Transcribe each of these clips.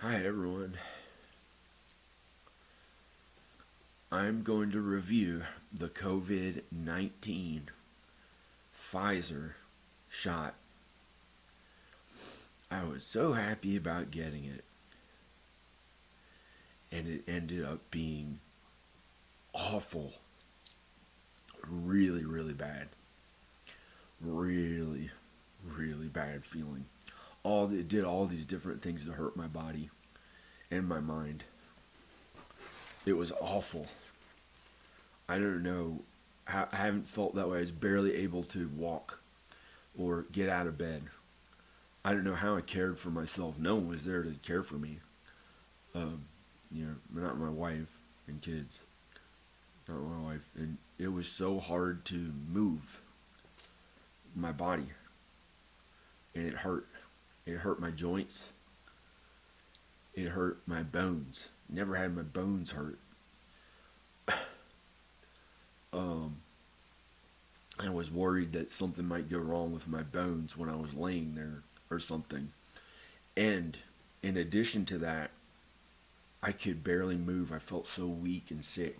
Hi everyone. I'm going to review the COVID-19 Pfizer shot. I was so happy about getting it, and it ended up being awful. Really, really bad. Really, really bad feeling. It did all these different things to hurt my body and my mind. It was awful. I don't know. I haven't felt that way. I was barely able to walk or get out of bed. I don't know how I cared for myself. No one was there to care for me. Um, not my wife and kids. Not my wife. And it was so hard to move my body. And it hurt. It hurt my joints. It hurt my bones. Never had my bones hurt. Um, I was worried that something might go wrong with my bones when I was laying there or something. And in addition to that, I could barely move. I felt so weak and sick.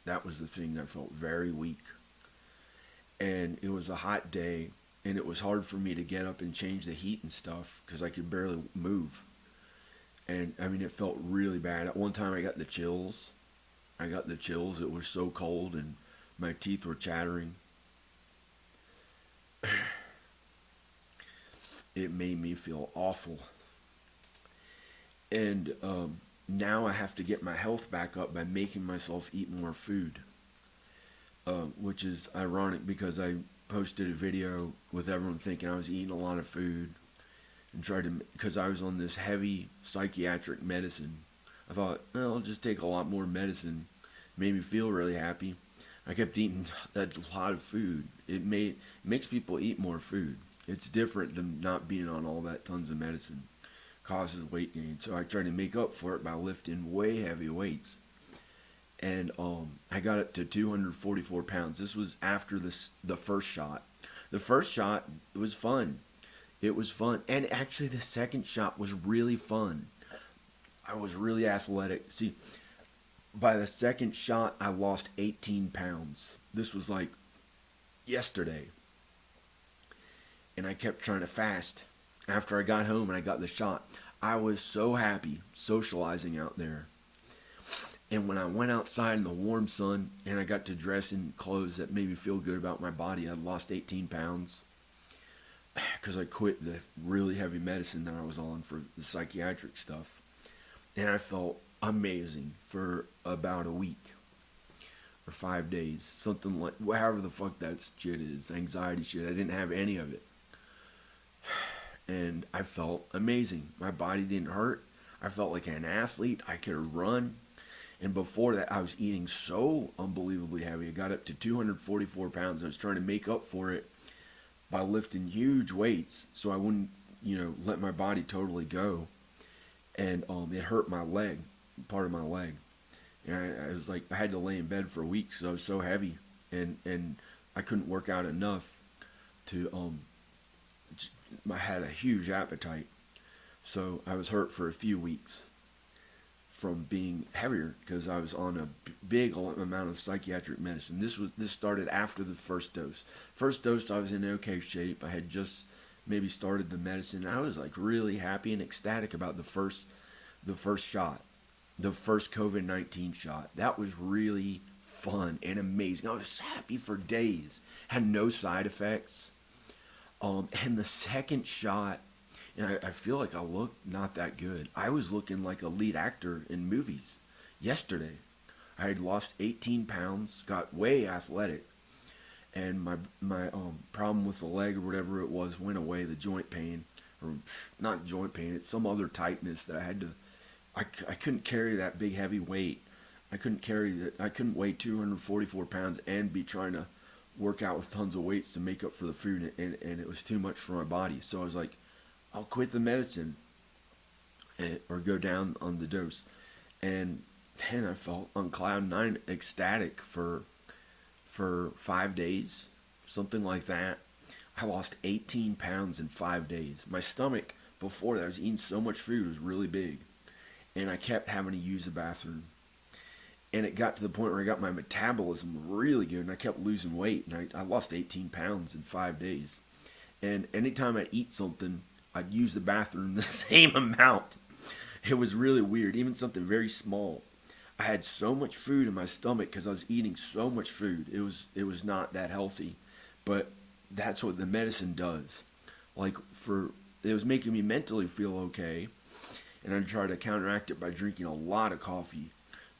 That was the thing. I felt very weak. And it was a hot day, and it was hard for me to get up and change the heat and stuff because I could barely move. And I mean, it felt really bad. At one time, I got the chills. I got the chills. It was so cold, and my teeth were chattering. It made me feel awful. And now I have to get my health back up by making myself eat more food, which is ironic because I posted a video with everyone thinking I was eating a lot of food and tried to, because I was on this heavy psychiatric medicine. I thought, well, I'll just take a lot more medicine. Made me feel really happy. I kept eating a lot of food. Makes people eat more food. It's different than not being on all that tons of medicine. Causes weight gain. So I tried to make up for it by lifting way heavy weights. And I got up to 244 pounds. This was after the first shot. The first shot, it was fun. It was fun. And actually the second shot was really fun. I was really athletic. See, by the second shot, I lost 18 pounds. This was like yesterday. And I kept trying to fast. After I got home and I got the shot, I was so happy socializing out there. And when I went outside in the warm sun and I got to dress in clothes that made me feel good about my body, I lost 18 pounds because I quit the really heavy medicine that I was on for the psychiatric stuff. And I felt amazing for about a week or 5 days. Something like, however the fuck that shit is, anxiety shit. I didn't have any of it. And I felt amazing. My body didn't hurt. I felt like an athlete. I could run. And before that, I was eating so unbelievably heavy. I got up to 244 pounds. I was trying to make up for it by lifting huge weights so I wouldn't, let my body totally go. And it hurt my leg, part of my leg. And I was like, I had to lay in bed for weeks because I was so heavy. And I couldn't work out enough to, I had a huge appetite. So I was hurt for a few weeks from being heavier because I was on a big amount of psychiatric medicine. This started after the first dose. First dose, I was in okay shape. I had just maybe started the medicine. I was like really happy and ecstatic about the first shot, the first COVID-19 shot. That was really fun and amazing. I was happy for days. Had no side effects. And the second shot, and I feel like I look not that good. I was looking like a lead actor in movies yesterday. I had lost 18 pounds, got way athletic, and my problem with the leg or whatever it was went away. The joint pain, or not joint pain, it's some other tightness that I had to. I couldn't carry that big heavy weight. I couldn't carry that. I couldn't weigh 244 pounds and be trying to work out with tons of weights to make up for the food, and it was too much for my body. So I was like, I'll quit the medicine or go down on the dose. And then I felt on cloud nine, ecstatic for 5 days, something like that. I lost 18 pounds in 5 days. My stomach before that, I was eating so much food, it was really big. and I kept having to use the bathroom. And it got to the point where I got my metabolism really good, and I kept losing weight, and I lost 18 pounds in 5 days. And anytime I'd eat something, I'd use the bathroom the same amount. It was really weird, even something very small. I had so much food in my stomach because I was eating so much food. It was not that healthy, but that's what the medicine does. Like for it was making me mentally feel okay, and I tried to counteract it by drinking a lot of coffee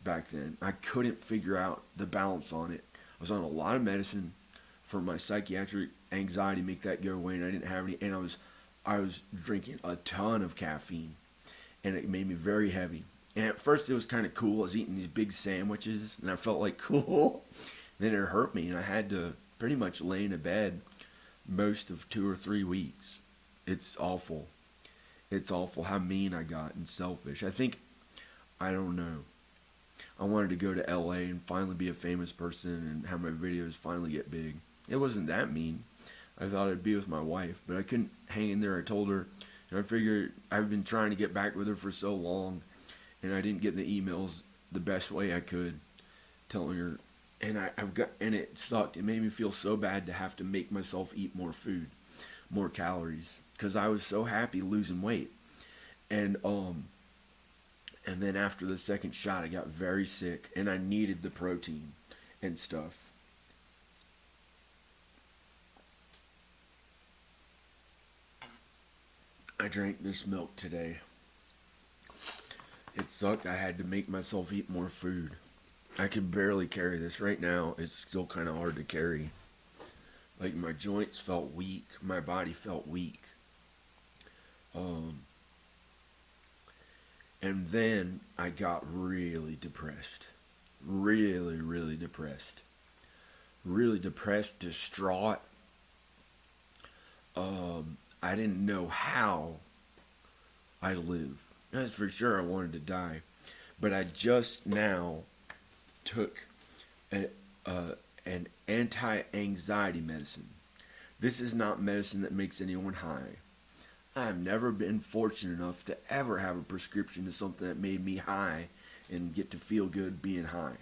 back then. I couldn't figure out the balance on it. I was on a lot of medicine for my psychiatric anxiety, make that go away, and I didn't have any. And I was drinking a ton of caffeine, and it made me very heavy. And at first it was kind of cool. I was eating these big sandwiches, and I felt like cool. Then it hurt me, and I had to pretty much lay in a bed most of 2 or 3 weeks. It's awful. It's awful how mean I got and selfish. I don't know. I wanted to go to LA and finally be a famous person and have my videos finally get big. It wasn't that mean. I thought I'd be with my wife, but I couldn't hang in there. I told her, and I figured I've been trying to get back with her for so long, and I didn't get the emails the best way I could, telling her, and and it sucked. It made me feel so bad to have to make myself eat more food, more calories, because I was so happy losing weight, and and then after the second shot, I got very sick, and I needed the protein and stuff. I drank this milk today. It sucked. I had to make myself eat more food. I could barely carry this. Right now, it's still kind of hard to carry. Like, my joints felt weak. My body felt weak. Um, and then I got really depressed. Really, really depressed. Really depressed, distraught. I didn't know how I live. That's for sure. I wanted to die, but I just now took a, an anti-anxiety medicine. This is not medicine that makes anyone high. I have never been fortunate enough to ever have a prescription to something that made me high and get to feel good being high.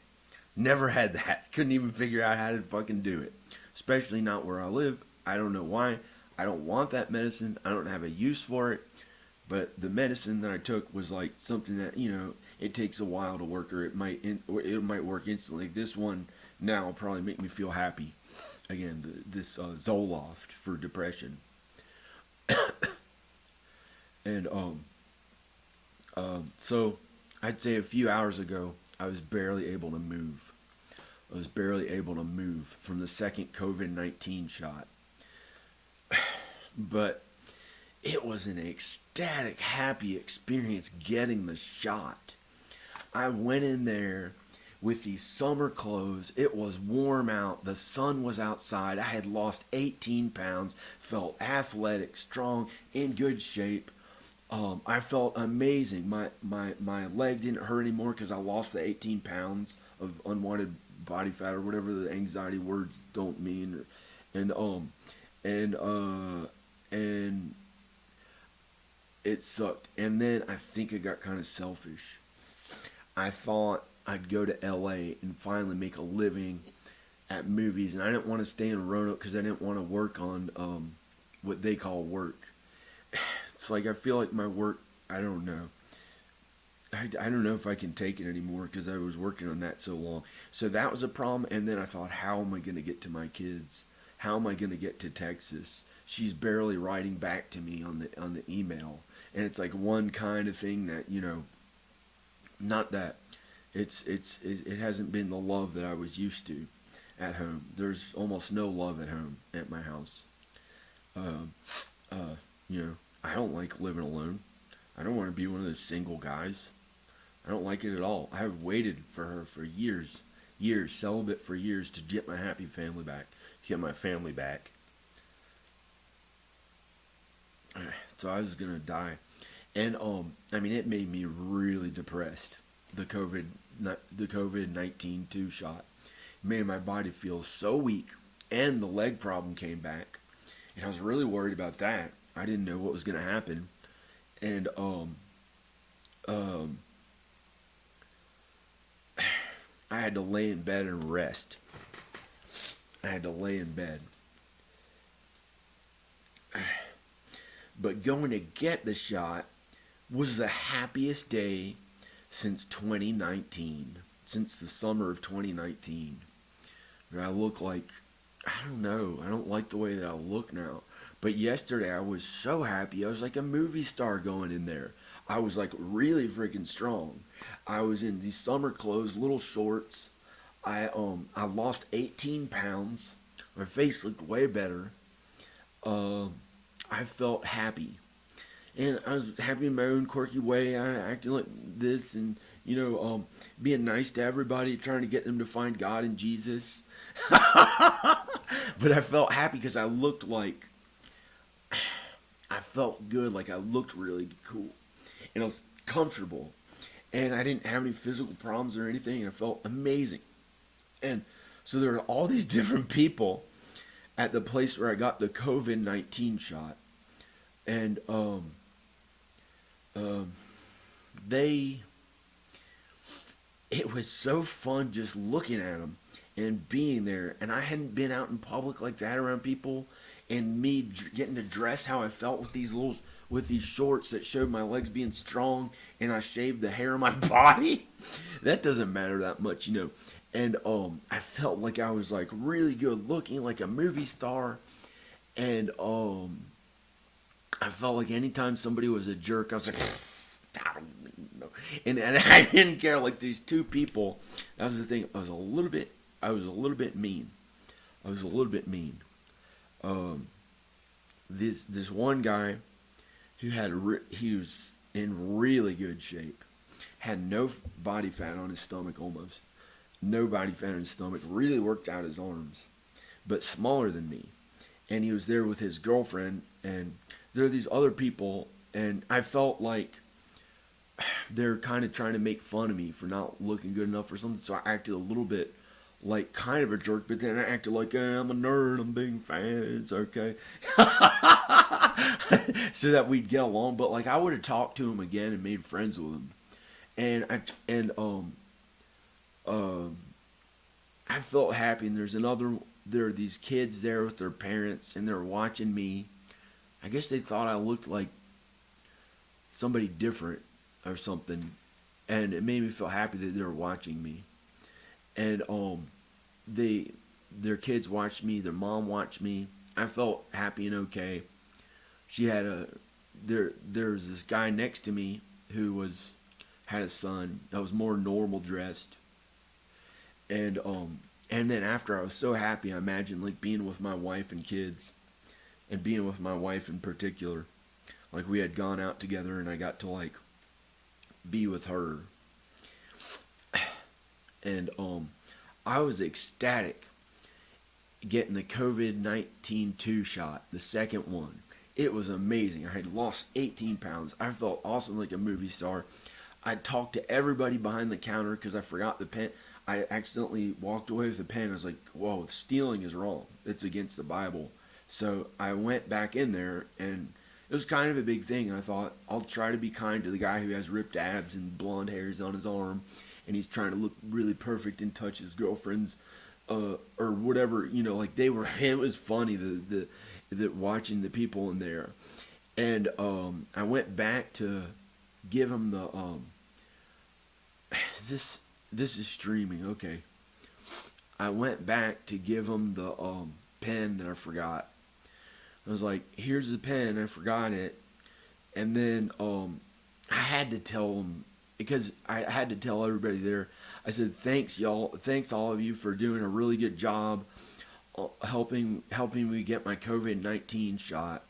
Never had that. Couldn't even figure out how to fucking do it. Especially not where I live. I don't know why. I don't want that medicine. I don't have a use for it. But the medicine that I took was like something that, it takes a while to work, or it might work instantly. This one now will probably make me feel happy. Again, this Zoloft for depression. And so I'd say a few hours ago, I was barely able to move. I was barely able to move from the second COVID-19 shot. But it was an ecstatic, happy experience getting the shot. I went in there with these summer clothes. It was warm out. The sun was outside. I had lost 18 pounds, felt athletic, strong, in good shape. I felt amazing. My leg didn't hurt anymore because I lost the 18 pounds of unwanted body fat, or whatever the anxiety words don't mean. And and and it sucked. And then I think I got kind of selfish. I thought I'd go to LA and finally make a living at movies, and I didn't want to stay in Roanoke because I didn't want to work on what they call work. It's like I feel like my work, I don't know. I don't know if I can take it anymore because I was working on that so long. So that was a problem. And then I thought, how am I going to get to my kids? How am I going to get to Texas? She's barely writing back to me on the email, and it's like one kind of thing that, not that it hasn't been the love that I was used to at home. There's almost no love at home at my house. Um, I don't like living alone. I don't want to be one of those single guys. I don't like it at all. I have waited for her for years, celibate for years, to get my happy family back, to get my family back. So I was gonna die, and it made me really depressed. The COVID-19 two shot made my body feel so weak, and the leg problem came back, and I was really worried about that. I didn't know what was gonna happen, and I had to lay in bed and rest. I had to lay in bed. But going to get the shot was the happiest day since 2019, since the summer of 2019. I look like, I don't know, I don't like the way that I look now. But yesterday I was so happy. I was like a movie star going in there. I was like really freaking strong. I was in these summer clothes, little shorts. I lost 18 pounds. My face looked way better. I felt happy. And I was happy in my own quirky way. I acted like this and, being nice to everybody, trying to get them to find God and Jesus. But I felt happy because I felt good, like I looked really cool. And I was comfortable. And I didn't have any physical problems or anything. And I felt amazing. And so there were all these different people at the place where I got the COVID-19 shot. And it was so fun just looking at them and being there. And I hadn't been out in public like that around people, and me getting to dress how I felt with these shorts that showed my legs being strong, and I shaved the hair on my body. That doesn't matter that much, And I felt like I was like really good looking, like a movie star. And I felt like anytime somebody was a jerk, I was like, I don't even know. And I didn't care. Like these two people, that was the thing. I was a little bit mean. I was a little bit mean. This one guy who he was in really good shape, had no body fat on his stomach, almost no body fat on his stomach, really worked out his arms, but smaller than me. And he was there with his girlfriend, and there are these other people, and I felt like they're kind of trying to make fun of me for not looking good enough or something, so I acted a little bit like kind of a jerk, but then I acted like, I'm a nerd, I'm being fat, it's okay. So that we'd get along. But like I would have talked to him again and made friends with him. And I felt happy. And there are these kids there with their parents, and they're watching me. I guess they thought I looked like somebody different or something, and it made me feel happy that they were watching me. And their kids watched me, their mom watched me. I felt happy and okay. There's this guy next to me who had a son that was more normal dressed. And then after, I was so happy. I imagined like being with my wife and kids, and being with my wife in particular. Like we had gone out together, and I got to like be with her. And I was ecstatic getting the COVID-19 2 shot, the second one. It was amazing. I had lost 18 pounds. I felt awesome, like a movie star. I talked to everybody behind the counter because I forgot the pen. I accidentally walked away with the pen. I was like, whoa, stealing is wrong. It's against the Bible. So I went back in there, and it was kind of a big thing. I thought, I'll try to be kind to the guy who has ripped abs and blonde hairs on his arm, and he's trying to look really perfect and touch his girlfriend's or whatever, like they were. It was funny the watching the people in there. And I went back to give him the this is streaming, okay. I went back to give him the pen that I forgot. I was like, here's the pen, I forgot it. And then I had to tell him, because I had to tell everybody there. I said, thanks all of you for doing a really good job helping me get my COVID-19 shot.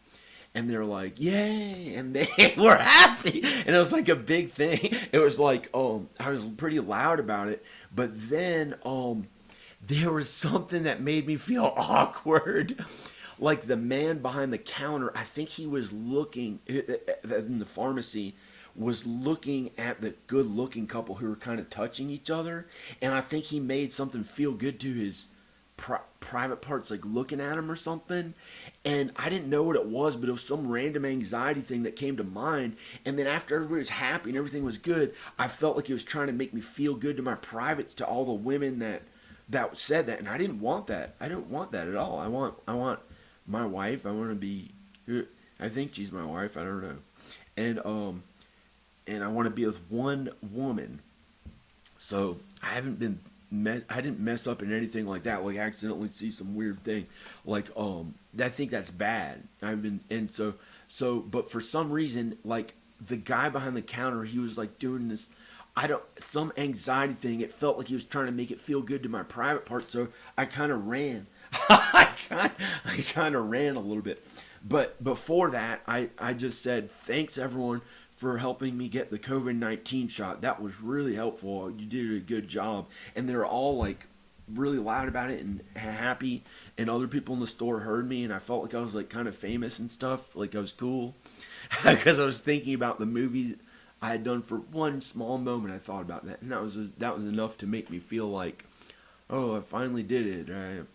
And they're like, yay, and they were happy. And it was like a big thing. It was like, I was pretty loud about it. But then there was something that made me feel awkward. Like the man behind the counter, I think he was looking in the pharmacy, was looking at the good-looking couple who were kind of touching each other, and I think he made something feel good to his private parts, like looking at them or something. And I didn't know what it was, but it was some random anxiety thing that came to mind. And then after everybody was happy and everything was good, I felt like it was trying to make me feel good to my privates, to all the women that said that. And I didn't want that. I don't want that at all. I want my wife. I want to be. I think she's my wife. I don't know. And I want to be with one woman. So I haven't been. I didn't mess up in anything like that. Like accidentally see some weird thing. Like I think that's bad. But for some reason, like the guy behind the counter, he was like doing this. Some anxiety thing. It felt like he was trying to make it feel good to my private part. So I kind of ran. I kind of ran a little bit. But before that, I just said, thanks everyone for helping me get the COVID-19 shot. That was really helpful. You did a good job. And they're all like really loud about it and happy. And other people in the store heard me, and I felt like I was like kind of famous and stuff. Like I was cool. Because I was thinking about the movies I had done. For one small moment I thought about that. And that was enough to make me feel like, oh, I finally did it.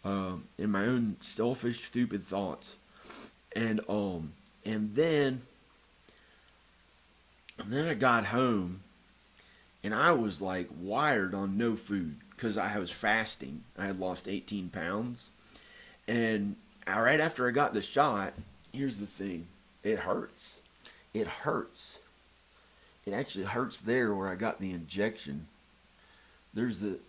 In my own selfish, stupid thoughts. And then I got home, and I was like wired on no food because I was fasting. I had lost 18 pounds. And right after I got the shot, here's the thing. It hurts. It hurts. It actually hurts there where I got the injection. There's the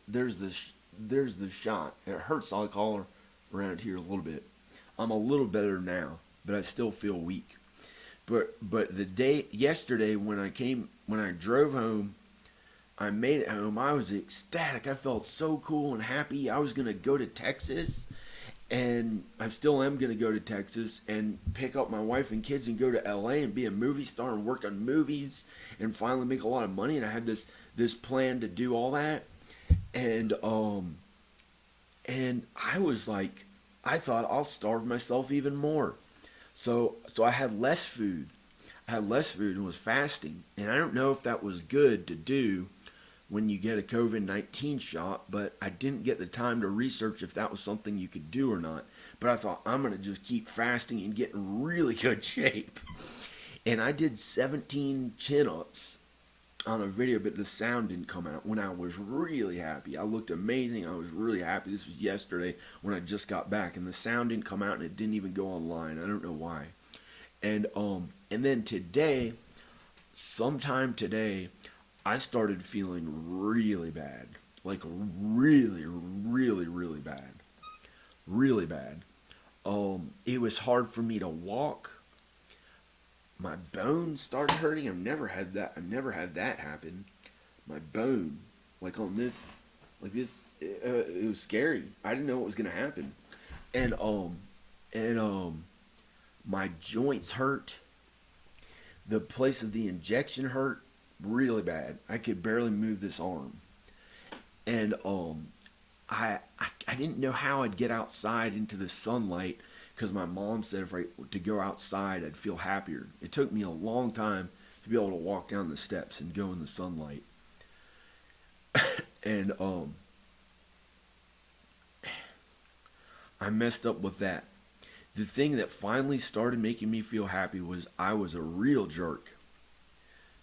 shot. It hurts like all around here a little bit. I'm a little better now, but I still feel weak. But yesterday when I drove home, I made it home. I was ecstatic. I felt so cool and happy. I was gonna go to Texas, and I still am gonna go to Texas and pick up my wife and kids and go to LA and be a movie star and work on movies and finally make a lot of money. And I had this plan to do all that, and I was like, I thought I'll starve myself even more. So I had less food. I had less food and was fasting. And I don't know if that was good to do when you get a COVID-19 shot, but I didn't get the time to research if that was something you could do or not. But I thought, I'm going to just keep fasting and get in really good shape. And I did 17 chin-ups on a video, but the sound didn't come out when I was really happy. I looked amazing. I was really happy. This was yesterday when I just got back, and the sound didn't come out, and it didn't even go online. I don't know why. And then today, sometime today, I started feeling really bad. Like really, really, really bad. Really bad. It was hard for me to walk. My bones started hurting. I've never had that happen. My bone, like on this, like this, it was scary. I didn't know what was gonna happen, and my joints hurt. The place of the injection hurt really bad. I could barely move this arm, and I didn't know how I'd get outside into the sunlight. Because my mom said if I to go outside, I'd feel happier. It took me a long time to be able to walk down the steps and go in the sunlight. And I messed up with that. The thing that finally started making me feel happy was I was a real jerk.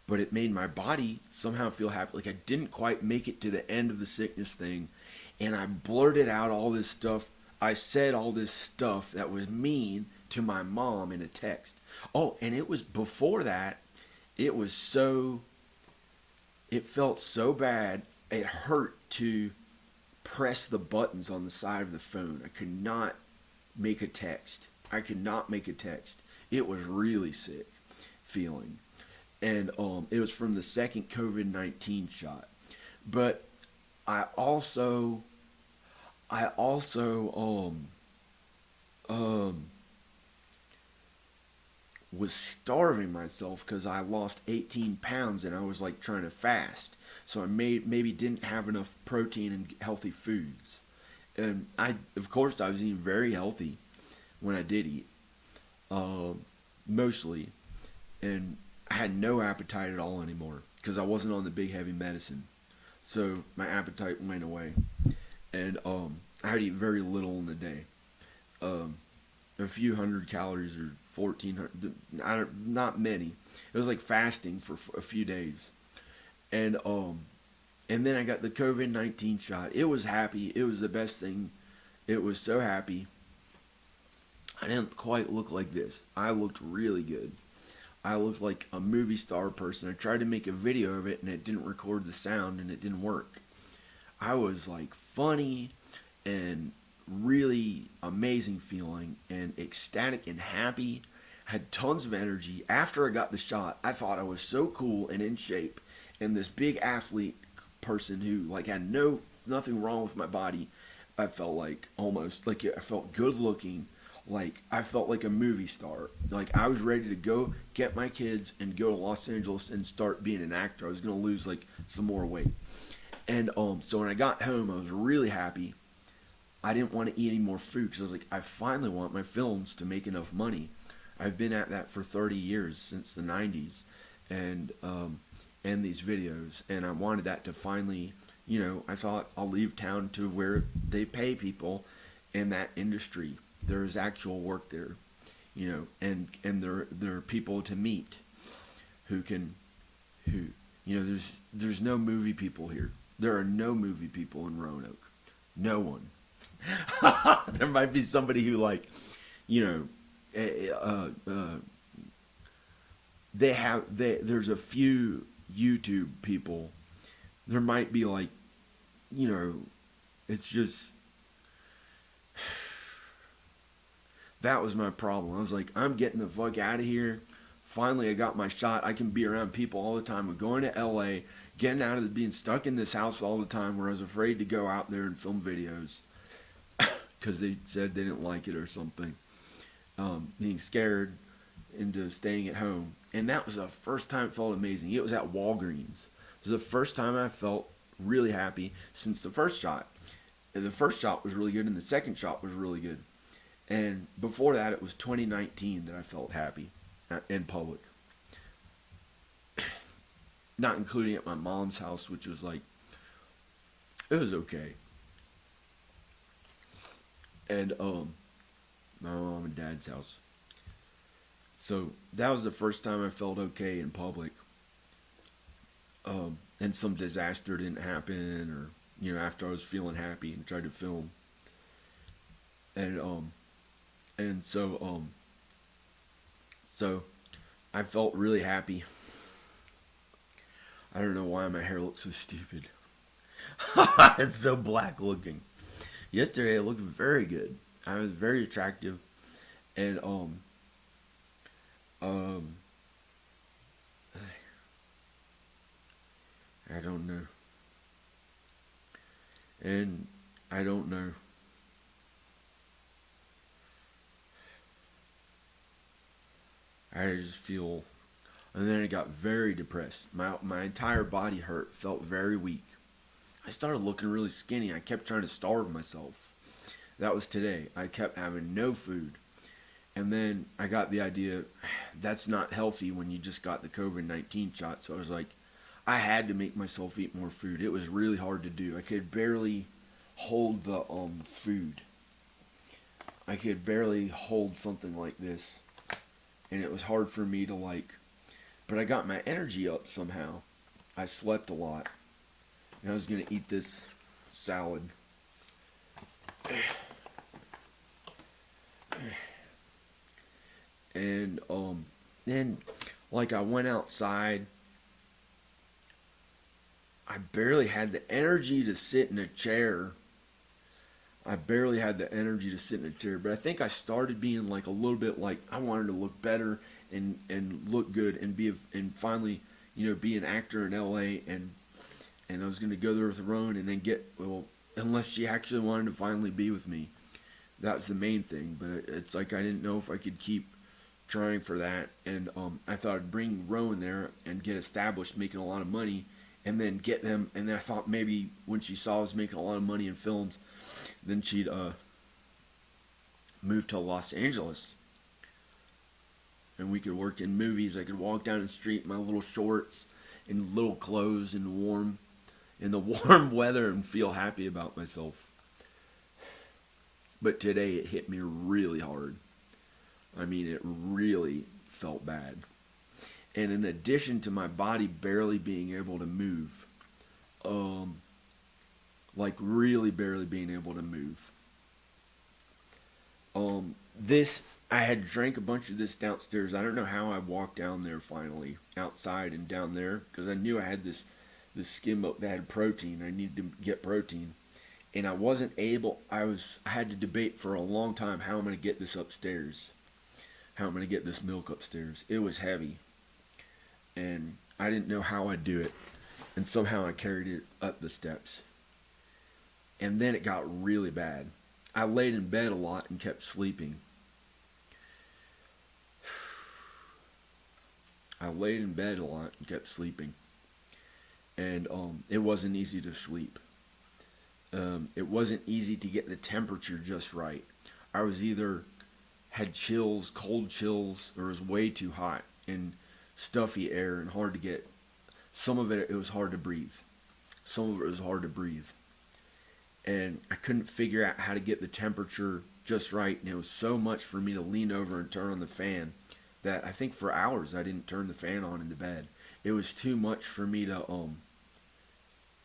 But it made my body somehow feel happy. Like I didn't quite make it to the end of the sickness thing. And I blurted out all this stuff. I said all this stuff that was mean to my mom in a text. Oh, and it was before that, it felt so bad, it hurt to press the buttons on the side of the phone. I could not make a text. It was really sick feeling. And it was from the second COVID-19 shot. But I also was starving myself because I lost 18 pounds and I was like trying to fast. So I maybe didn't have enough protein and healthy foods. And of course, I was eating very healthy when I did eat, mostly. And I had no appetite at all anymore because I wasn't on the big heavy medicine. So my appetite went away. And I would eat very little in a day. Um, a few hundred calories or 1,400. Not many. It was like fasting for a few days, and and then I got the COVID-19 shot. It was happy. It was the best thing. It was so happy. I didn't quite look like this. I looked really good. I looked like a movie star person. I tried to make a video of it and it didn't record the sound and it didn't work. I was like funny and really amazing feeling and ecstatic and happy. Had tons of energy. After I got the shot, I thought I was so cool and in shape. And this big athlete person who like had nothing wrong with my body. I felt like almost like I felt good looking, like I felt like a movie star. Like I was ready to go get my kids and go to Los Angeles and start being an actor. I was gonna lose like some more weight. And so when I got home, I was really happy. I didn't want to eat any more food because I was like, I finally want my films to make enough money. I've been at that for 30 years since the 90s, and these videos, and I wanted that to finally, I thought I'll leave town to where they pay people in that industry. There's actual work there, and there are people to meet who can, who, there's no movie people here. There are no movie people in Roanoke. No one. There might be somebody who you know, there's a few YouTube people. There might be it's just, that was my problem. I was like, I'm getting the fuck out of here. Finally, I got my shot. I can be around people all the time. I'm going to LA, getting out of being stuck in this house all the time where I was afraid to go out there and film videos because they said they didn't like it or something. Being scared into staying at home. And that was the first time it felt amazing. It was at Walgreens. It was the first time I felt really happy since the first shot. And the first shot was really good and the second shot was really good. And before that, it was 2019 that I felt happy in public. Not including at my mom's house, which was it was okay. And my mom and dad's house. So that was the first time I felt okay in public. And some disaster didn't happen, or after I was feeling happy and tried to film. And so I felt really happy. I don't know why my hair looks so stupid. It's so black looking. Yesterday it looked very good. I was very attractive, and I don't know. And I don't know. I just feel, and then I got very depressed. My entire body hurt, felt very weak. I started looking really skinny. I kept trying to starve myself. That was today. I kept having no food. And then I got the idea, that's not healthy when you just got the COVID-19 shot. So I was like, I had to make myself eat more food. It was really hard to do. I could barely hold the food. I could barely hold something like this. And it was hard for me to but I got my energy up somehow. I slept a lot. And I was going to eat this salad. And then I went outside. I barely had the energy to sit in a chair. But I think I started being a little bit I wanted to look better and look good and finally, be an actor in LA, and I was going to go there with Roan and then unless she actually wanted to finally be with me. That was the main thing, but it's I didn't know if I could keep trying for that, and I thought I'd bring Rowan there and get established, making a lot of money, and then get them, and then I thought maybe when she saw I was making a lot of money in films, then she'd move to Los Angeles, and we could work in movies. I could walk down the street in my little shorts and little clothes in the warm weather and feel happy about myself. But today it hit me really hard. I mean, it really felt bad. And in addition to my body barely being able to move, um, like really barely being able to move, this I had drank a bunch of this downstairs. I don't know how I walked down there finally outside and down there because I knew I had this skim milk that had protein. I needed to get protein, and I wasn't able. I had to debate for a long time how I'm going to get this upstairs, how I'm going to get this milk upstairs. It was heavy, and I didn't know how I'd do it, and somehow I carried it up the steps, and then it got really bad. I laid in bed a lot and kept sleeping. I laid in bed a lot and kept sleeping, and it wasn't easy to sleep. It wasn't easy to get the temperature just right. I was either had chills, cold chills, or it was way too hot and stuffy air and hard to get. Some of it was hard to breathe. Some of it was hard to breathe, and I couldn't figure out how to get the temperature just right. And it was so much for me to lean over and turn on the fan that I think for hours I didn't turn the fan on in the bed. It was too much for me to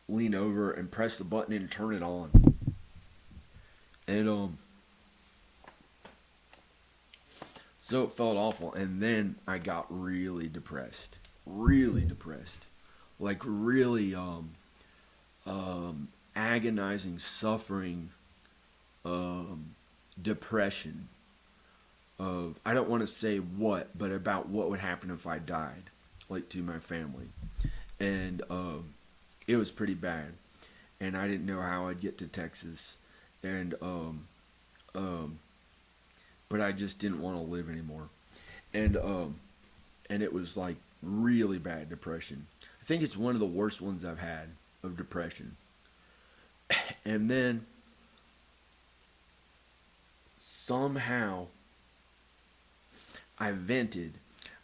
lean over and press the button and turn it on. And so it felt awful. And then I got really depressed, like really agonizing, suffering, depression of, I don't want to say what, but about what would happen if I died, like to my family. And it was pretty bad. And I didn't know how I'd get to Texas. And, but I just didn't want to live anymore. And it was like really bad depression. I think it's one of the worst ones I've had of depression. And then somehow I vented.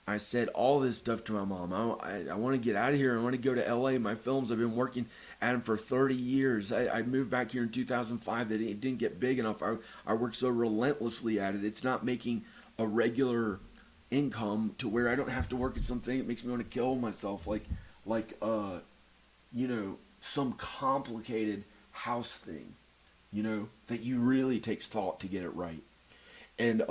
I said all this stuff to my mom. I want to get out of here. I want to go to LA. My films, I've been working at them for 30 years. I moved back here in 2005. That it didn't get big enough. I worked so relentlessly at it. It's not making a regular income to where I don't have to work at something that makes me want to kill myself. Like some complicated house thing, that you really takes thought to get it right. And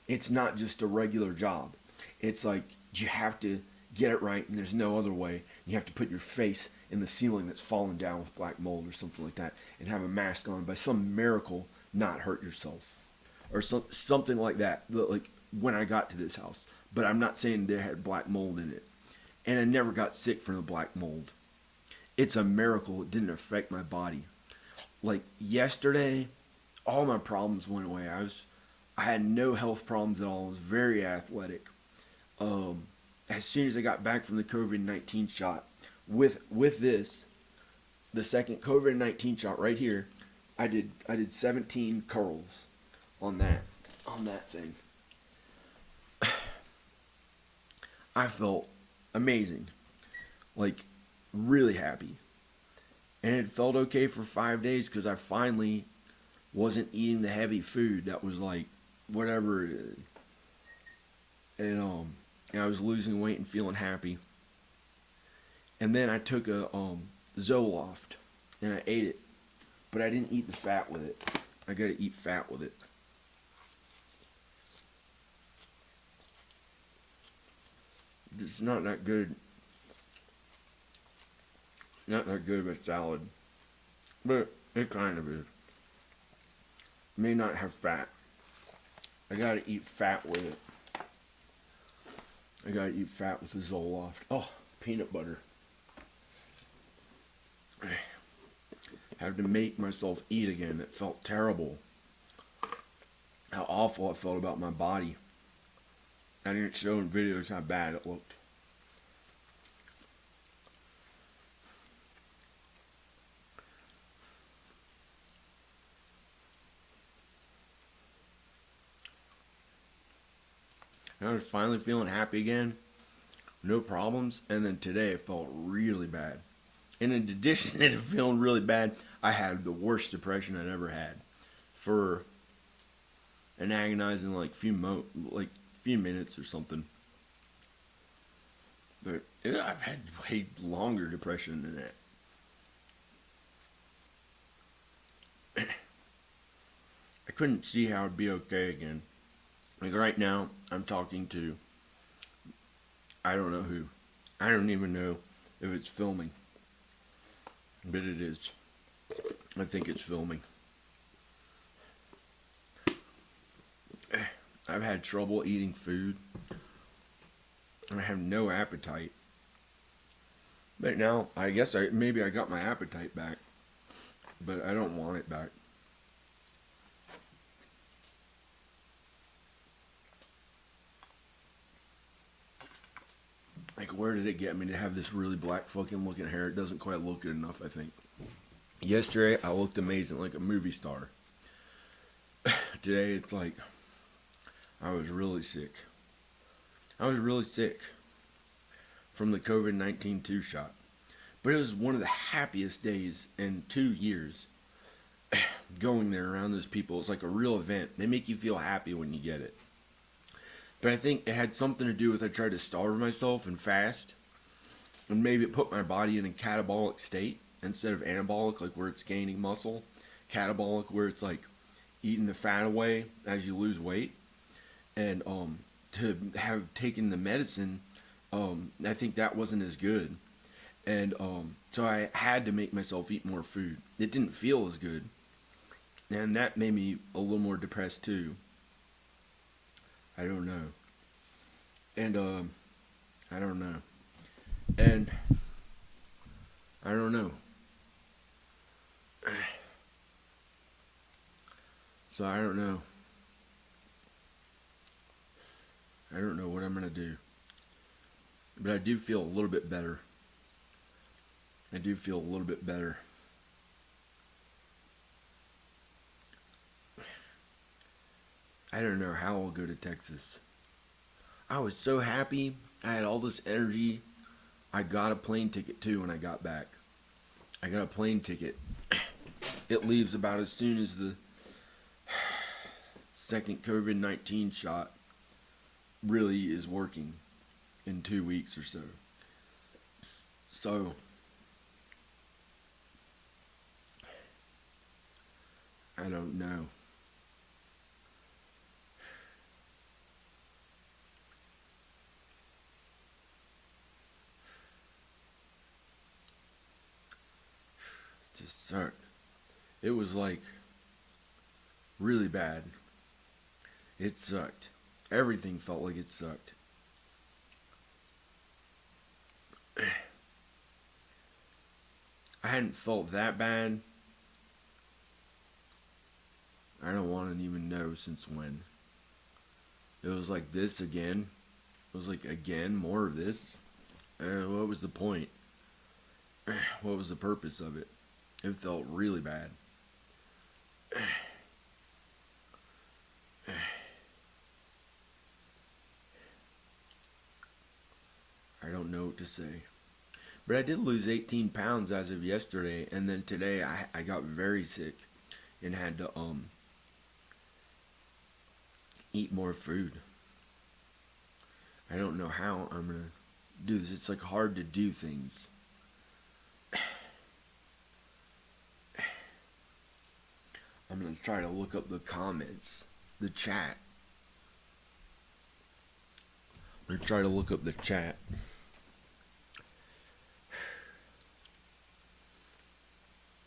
it's not just a regular job. It's like you have to get it right, and there's no other way. You have to put your face in the ceiling that's fallen down with black mold or something like that, and have a mask on. By some miracle, not hurt yourself, or something like that. Like when I got to this house, but I'm not saying they had black mold in it, and I never got sick from the black mold. It's a miracle it didn't affect my body. Like yesterday, all my problems went away. I had no health problems at all. I was very athletic. As soon as I got back from the COVID-19 shot, with this, the second COVID-19 shot right here, I did 17 curls on that thing. I felt amazing, like really happy, and it felt okay for 5 days because I finally wasn't eating the heavy food that was like whatever it is. And I was losing weight and feeling happy. And then I took a Zoloft and I ate it, but I didn't eat the fat with it. I got to eat fat with it. It's not that good. Not that good of a salad, but it kind of is. May not have fat. I gotta eat fat with it. I gotta eat fat with the Zoloft. Oh, peanut butter. I had to make myself eat again. It felt terrible. How awful I felt about my body. I didn't show in videos how bad it looked. I was finally feeling happy again, no problems, and then today it felt really bad. And in addition to feeling really bad, I had the worst depression I'd ever had. For and agonizing like few minutes or something. But yeah, I've had way longer depression than that. I couldn't see how it'd be okay again. Like right now, I'm talking to I don't know who. I don't even know if it's filming, but it is. I think it's filming. I've had trouble eating food. I have no appetite. But now, I guess maybe I got my appetite back, but I don't want it back. Like, where did it get me to have this really black fucking looking hair? It doesn't quite look good enough, I think. Yesterday, I looked amazing, like a movie star. Today, it's like, I was really sick. I was really sick from the COVID-19 2 shot. But it was one of the happiest days in 2 years going there around those people. It's like a real event. They make you feel happy when you get it. But I think it had something to do with I tried to starve myself and fast. And maybe it put my body in a catabolic state instead of anabolic, like where it's gaining muscle. Catabolic, where it's like eating the fat away as you lose weight. And to have taken the medicine, I think that wasn't as good. And so I had to make myself eat more food. It didn't feel as good. And that made me a little more depressed too. I don't know. And I don't know. And I don't know. So I don't know. I don't know what I'm going to do. But I do feel a little bit better. I do feel a little bit better. I don't know how I'll go to Texas. I was so happy. I had all this energy. I got a plane ticket too when I got back. I got a plane ticket. It leaves about as soon as the second COVID-19 shot really is working in 2 weeks or so. So, I don't know. It just sucked. It was like really bad. It sucked. Everything felt like it sucked. I hadn't felt that bad. I don't want to even know since when. It was like this again. It was like again, more of this. What was the point? What was the purpose of it? It felt really bad. I don't know what to say. But I did lose 18 pounds as of yesterday, and then today I got very sick and had to eat more food. I don't know how I'm gonna do this. It's like hard to do things. I'm gonna try to look up the comments, the chat. I'm gonna try to look up the chat.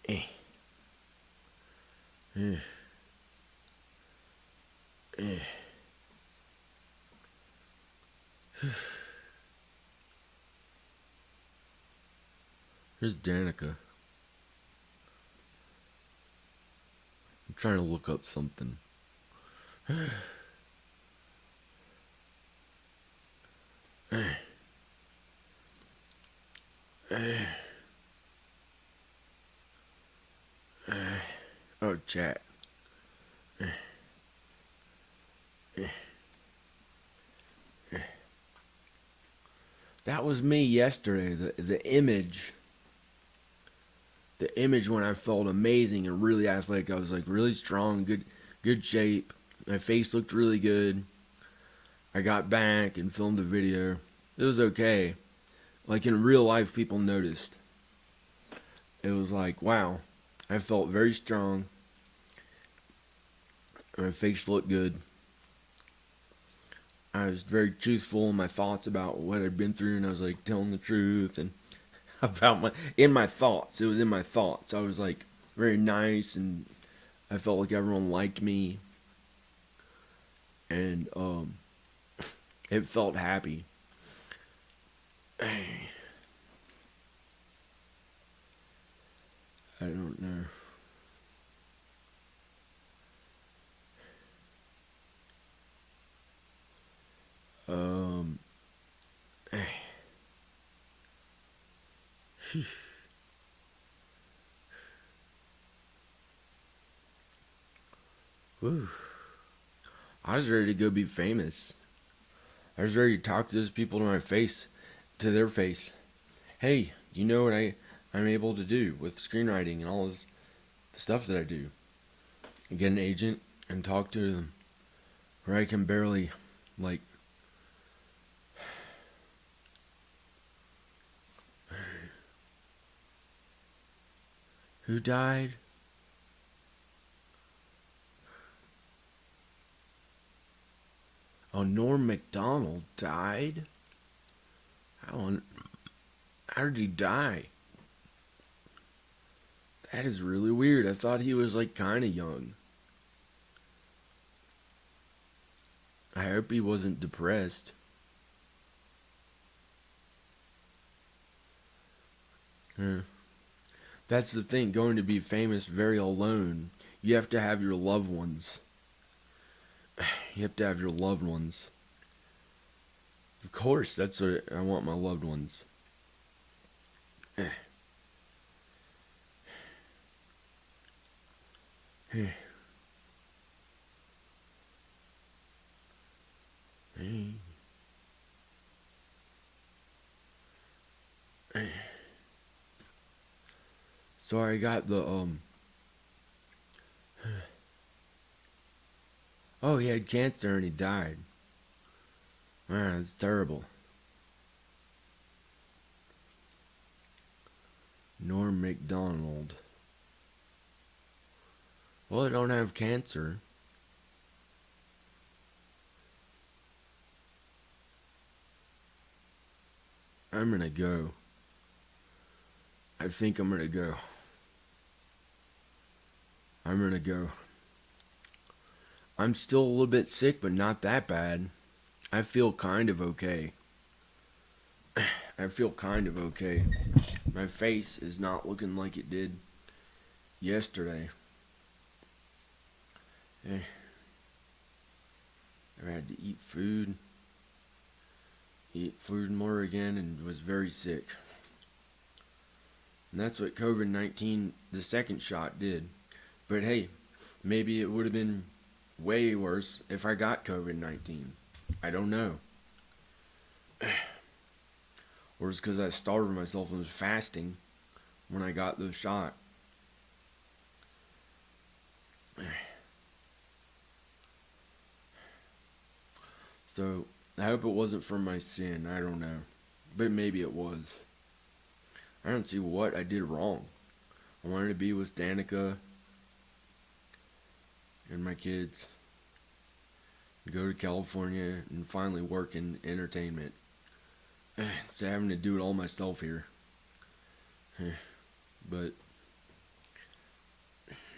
Eh. Eh. Eh. Here's Danica. I'm trying to look up something. Oh, chat. That was me yesterday. The image when I felt amazing and really athletic. I was like really strong, good shape, My face looked really good. I got back and filmed a video. It was okay. Like in real life, people noticed. It was like, wow, I felt very strong. My face looked good. I was very truthful in my thoughts about what I'd been through, and I was like telling the truth and about in my thoughts. It was in my thoughts. I was like very nice, and I felt like everyone liked me, and it felt happy. I don't know. Um, whew. I was ready to go be famous. I was ready to talk to those people to my face, to their face. Hey, do you know what I'm able to do with screenwriting and all this the stuff that I do? And get an agent and talk to them, where I can barely, like, who died? Oh, Norm Macdonald died? How did he die? That is really weird. I thought he was like kind of young. I hope he wasn't depressed. Yeah. That's the thing, going to be famous very alone. You have to have your loved ones. You have to have your loved ones. Of course, that's what I want, my loved ones. So I got the oh, he had cancer and he died. Man, it's terrible. Norm Macdonald. Well, I don't have cancer. I'm gonna go. I think I'm gonna go. I'm gonna go. I'm still a little bit sick, but not that bad. I feel kind of okay. I feel kind of okay. My face is not looking like it did yesterday. I've had to eat food more again, and was very sick. And that's what COVID-19, the second shot, did. But hey, maybe it would have been way worse if I got COVID-19. I don't know. Or it's because I starved myself and was fasting when I got the shot. So, I hope it wasn't from my sin. I don't know. But maybe it was. I don't see what I did wrong. I wanted to be with Danica and my kids. Go to California and finally work in entertainment. It's having to do it all myself here. But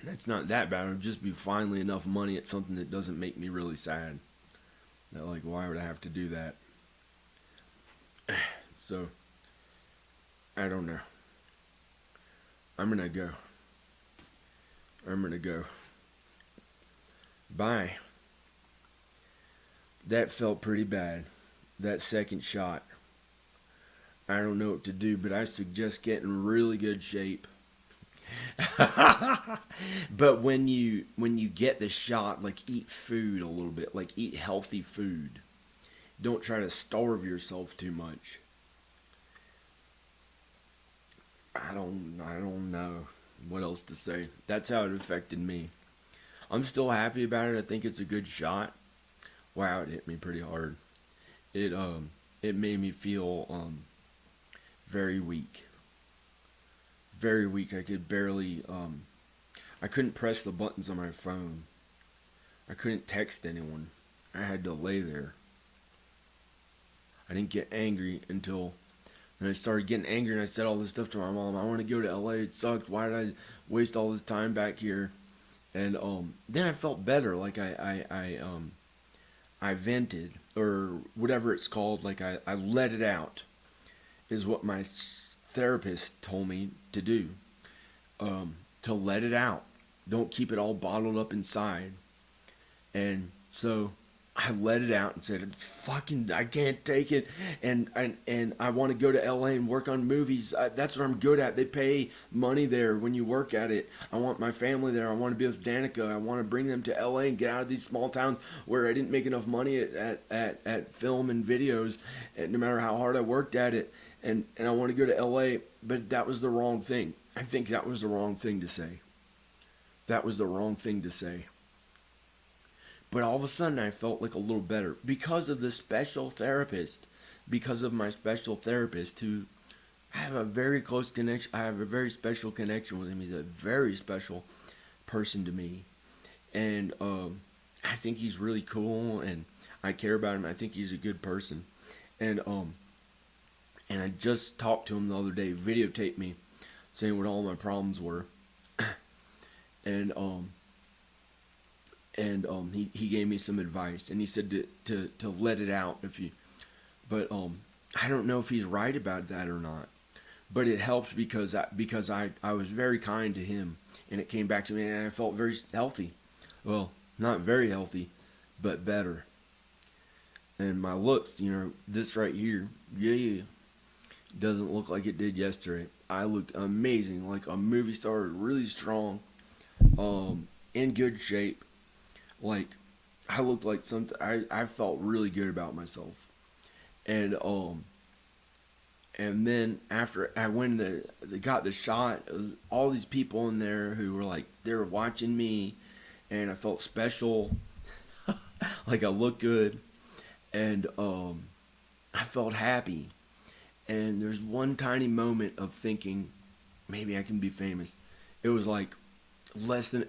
that's not that bad. It would just be finally enough money at something that doesn't make me really sad. That, like, why would I have to do that? So, I don't know. I'm gonna go. I'm gonna go. Bye. That felt pretty bad. That second shot. I don't know what to do, but I suggest getting in really good shape. But when you get the shot, like, eat food a little bit, like, eat healthy food. Don't try to starve yourself too much. I don't know what else to say. That's how it affected me. I'm still happy about it. I think it's a good shot. Wow, it hit me pretty hard. It made me feel very weak. Very weak. I could barely I couldn't press the buttons on my phone. I couldn't text anyone. I had to lay there. I didn't get angry until and I started getting angry and I said all this stuff to my mom. I want to go to LA. It sucked. Why did I waste all this time back here? And then I felt better. Like I vented or whatever it's called. Like I let it out is what my therapist told me to do. To let it out. Don't keep it all bottled up inside. And so I let it out and said, "Fucking, I can't take it," and I want to go to LA and work on movies. That's what I'm good at. They pay money there when you work at it. I want my family there. I want to be with Danica. I want to bring them to LA and get out of these small towns where I didn't make enough money at film and videos, and no matter how hard I worked at it. And I want to go to LA, but that was the wrong thing. I think that was the wrong thing to say. That was the wrong thing to say. But all of a sudden I felt like a little better because of the special therapist, because of my special therapist who I have a very close connection. I have a very special connection with him. He's a very special person to me. And I think he's really cool and I care about him. I think he's a good person. And I just talked to him the other day, videotaped me saying what all my problems were. And he gave me some advice and he said to let it out but I don't know if he's right about that or not, but it helps because I was very kind to him and it came back to me and I felt very healthy. Well, not very healthy, but better. And my looks, this right here, yeah, doesn't look like it did yesterday. I looked amazing, like a movie star, really strong, in good shape. Like I looked like something. I felt really good about myself, and then after I went, they got the shot. It was all these people in there who were like they were watching me, and I felt special, like I looked good, and I felt happy. And there's one tiny moment of thinking, maybe I can be famous. It was like less than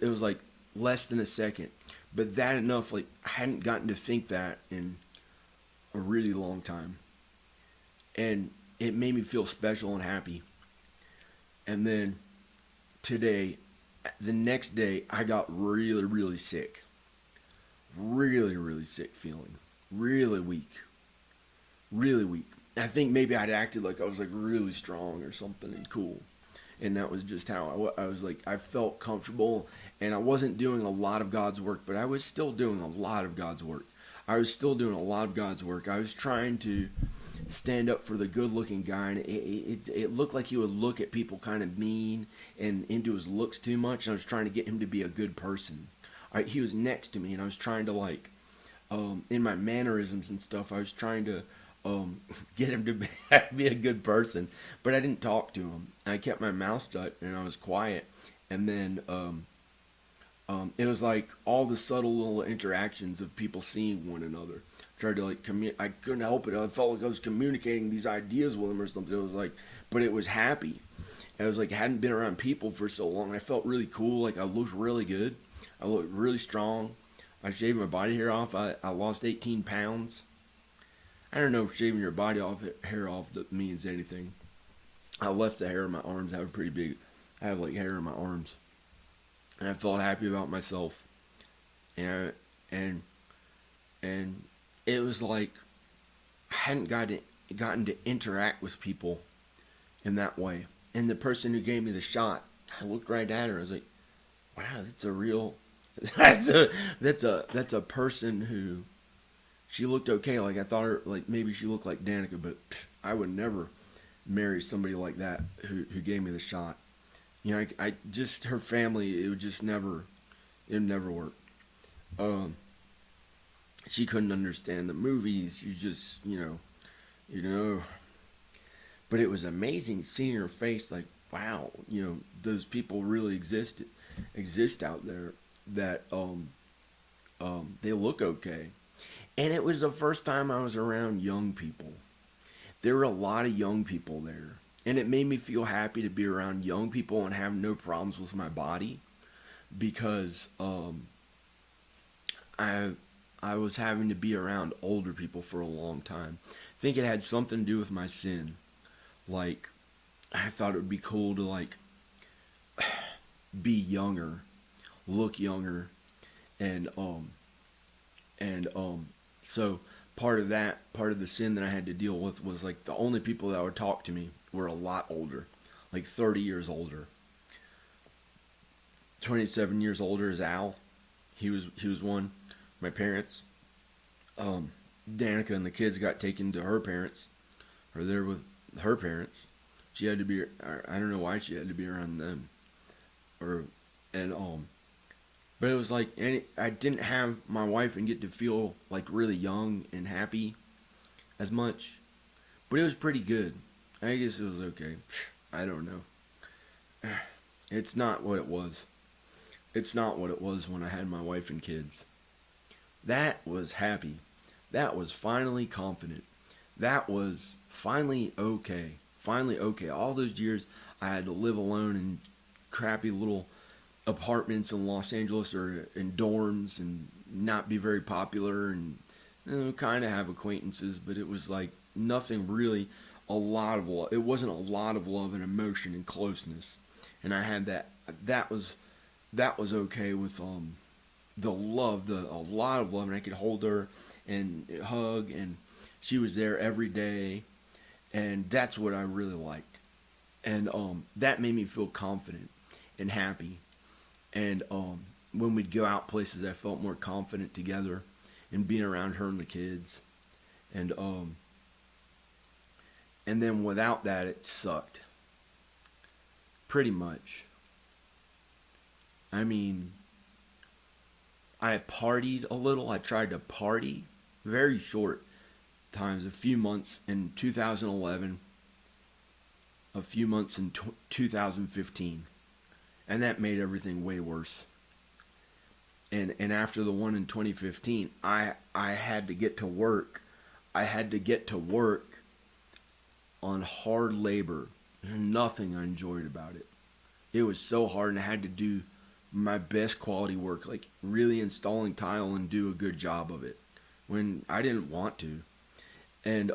a second. But that enough, like, I hadn't gotten to think that in a really long time. And it made me feel special and happy. And then today, the next day, I got really, really sick. Really, really sick feeling. Really weak. Really weak. I think maybe I'd acted like I was like really strong or something and cool. And that was just how I was like, I felt comfortable and I wasn't doing a lot of God's work, but I was still doing a lot of God's work. I was still doing a lot of God's work. I was trying to stand up for the good looking guy and it looked like he would look at people kind of mean and into his looks too much. And I was trying to get him to be a good person. He was next to me and I was trying to like, in my mannerisms and stuff, I was trying to get him to be a good person, but I didn't talk to him. I kept my mouth shut and I was quiet. And then it was like all the subtle little interactions of people seeing one another. Tried to like I couldn't help it. I felt like I was communicating these ideas with him or something. It was like, but it was happy. And I was like, I hadn't been around people for so long. I felt really cool. Like I looked really good. I looked really strong. I shaved my body hair off. I lost 18 pounds. I don't know if shaving your body hair off means anything. I left the hair in my arms. I have like hair in my arms. And I felt happy about myself. And it was like I hadn't gotten to interact with people in that way. And the person who gave me the shot, I looked right at her. I was like, wow, that's a real that's a person who she looked okay. Like I thought her, like maybe she looked like Danica, but I would never marry somebody like that who gave me the shot. I just her family, it would just never work. She couldn't understand the movies. She just, But it was amazing seeing her face. Like, wow, those people really exist out there. that they look okay. And it was the first time I was around young people. There were a lot of young people there. And it made me feel happy to be around young people and have no problems with my body because I I was having to be around older people for a long time. I think it had something to do with my sin. Like I thought it would be cool to like be younger, look younger, and and so part of the sin that I had to deal with was like the only people that would talk to me were a lot older, like 30 years older. 27 years older is Al. He was one. My parents, um, Danica and the kids got taken to her parents, or there with her parents. She had to be. I don't know why she had to be around them, or and but it was like I didn't have my wife and get to feel like really young and happy as much, but it was pretty good. I guess it was okay. I don't know. It's not what it was. It's not what it was when I had my wife and kids. That was happy. That was finally confident. That was finally okay. Finally okay. All those years I had to live alone in crappy little apartments in Los Angeles or in dorms and not be very popular and kind of have acquaintances, but it was like nothing really a lot of love. It wasn't a lot of love and emotion and closeness. And I had that. That was that was okay with the love, the a lot of love, and I could hold her and hug, and she was there every day, and that's what I really liked, and that made me feel confident and happy, and when we'd go out places, I felt more confident together, and being around her and the kids, and and then without that, it sucked, pretty much. I mean, I partied a little. I tried to party very short times, a few months in 2011, a few months in 2015, and that made everything way worse. And after the one in 2015, I had to get to work. I had to get to work on hard labor. There's nothing I enjoyed about it. It was so hard, and I had to do my best quality work, like really installing tile and do a good job of it when I didn't want to. And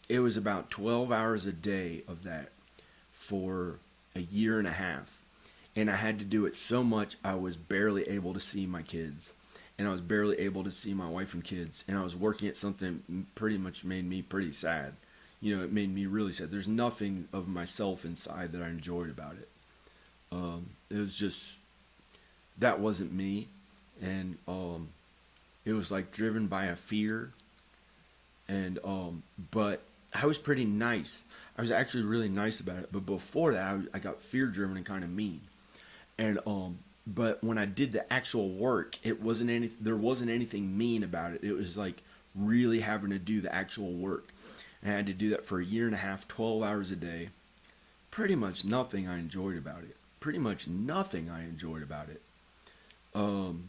it was about 12 hours a day of that for a year and a half. And I had to do it so much I was barely able to see my kids. And I was barely able to see my wife and kids. And I was working at something pretty much made me pretty sad. You know, it made me really sad. There's nothing of myself inside that I enjoyed about it. It was just that wasn't me, and it was like driven by a fear, and but I was pretty nice. I was actually really nice about it, but before that, I got fear driven and kind of mean, and but when I did the actual work, it wasn't any. There wasn't anything mean about it. It was like really having to do the actual work, and I had to do that for a year and a half, 12 hours a day. Pretty much nothing I enjoyed about it. Pretty much nothing I enjoyed about it. um,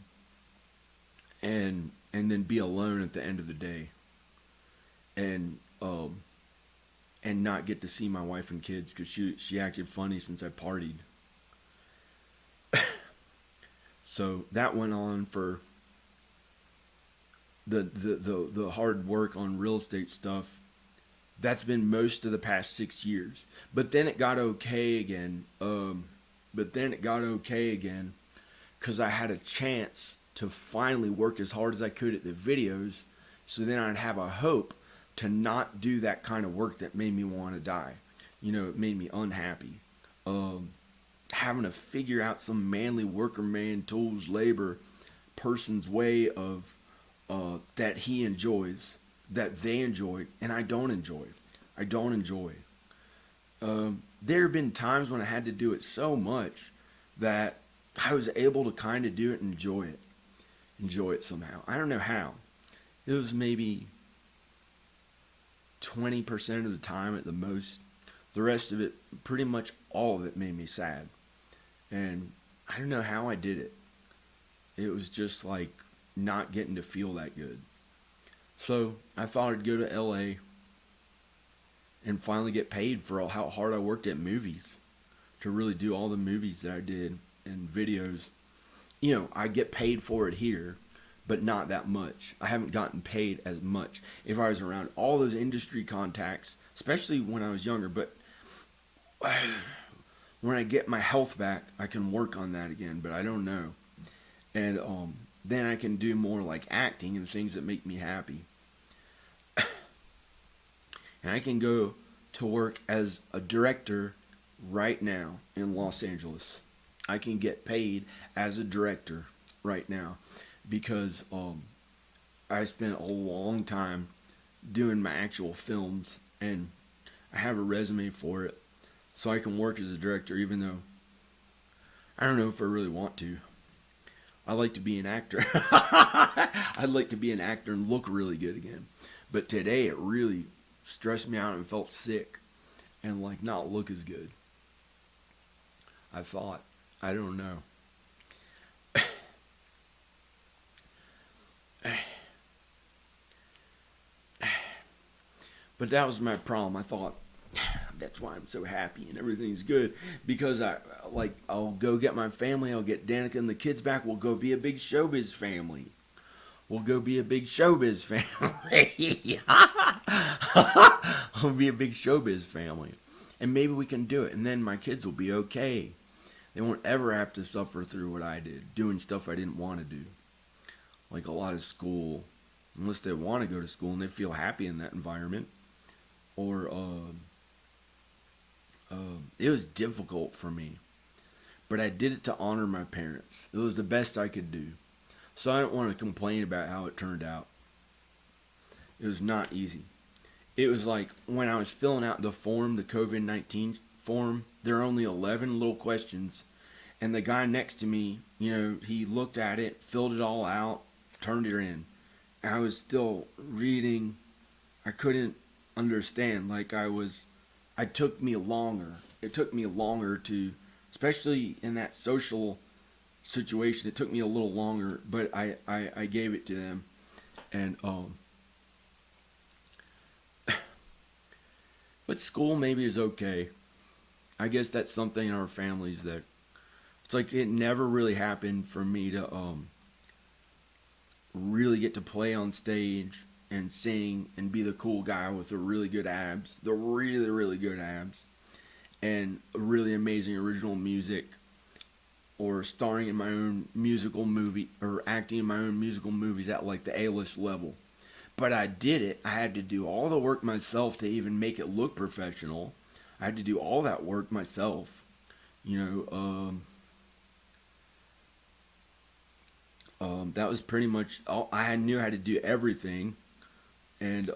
and then be alone at the end of the day, and and not get to see my wife and kids because she acted funny since I partied. So that went on for the hard work on real estate stuff. That's been most of the past 6 years. But then it got okay again. Because I had a chance to finally work as hard as I could at the videos, so then I'd have a hope to not do that kind of work that made me want to die. You know, it made me unhappy. Um, Having to figure out some manly worker man tools labor person's way of that he enjoys, that they enjoy, and I don't enjoy. I don't enjoy. There have been times when I had to do it so much that I was able to kind of do it and enjoy it somehow. I don't know how. It was maybe 20% of the time at the most. The rest of it, pretty much all of it, made me sad. And I don't know how I did it. It was just like not getting to feel that good. So I thought I'd go to LA and finally get paid for how hard I worked at movies, to really do all the movies that I did and videos. I get paid for it here, but not that much. I haven't gotten paid as much. If I was around all those industry contacts, especially when I was younger, but when I get my health back, I can work on that again, but I don't know. And then I can do more like acting and things that make me happy. And I can go to work as a director right now in Los Angeles. I can get paid as a director right now because I spent a long time doing my actual films, and I have a resume for it, so I can work as a director even though I don't know if I really want to. I like to be an actor. I'd like to be an actor and look really good again. But today it really stressed me out and felt sick and like not look as good. I thought. I don't know. But that was my problem. I thought that's why I'm so happy and everything's good, because I'll go get my family, I'll get Danica and the kids back, we'll go be a big showbiz family. We'll go be a big showbiz family. We'll be a big showbiz family. And maybe we can do it. And then my kids will be okay. They won't ever have to suffer through what I did, doing stuff I didn't want to do. Like a lot of school. Unless they want to go to school and they feel happy in that environment. Or, it was difficult for me. But I did it to honor my parents. It was the best I could do. So I don't want to complain about how it turned out. It was not easy. It was like when I was filling out the form, the COVID-19 form, there are only 11 little questions. And the guy next to me, he looked at it, filled it all out, turned it in. I was still reading. I couldn't understand. It took me longer. It took me longer to, especially in that social situation, it took me a little longer, but I gave it to them. And but school maybe is okay. I guess that's something in our families that it's like it never really happened for me to really get to play on stage and sing and be the cool guy with the really good abs, the really, really good abs, and really amazing original music, or starring in my own musical movie, or acting in my own musical movies at like the A-list level. But I did it. I had to do all the work myself to even make it look professional. I had to do all that work myself. That was pretty much all. I knew how to do everything. And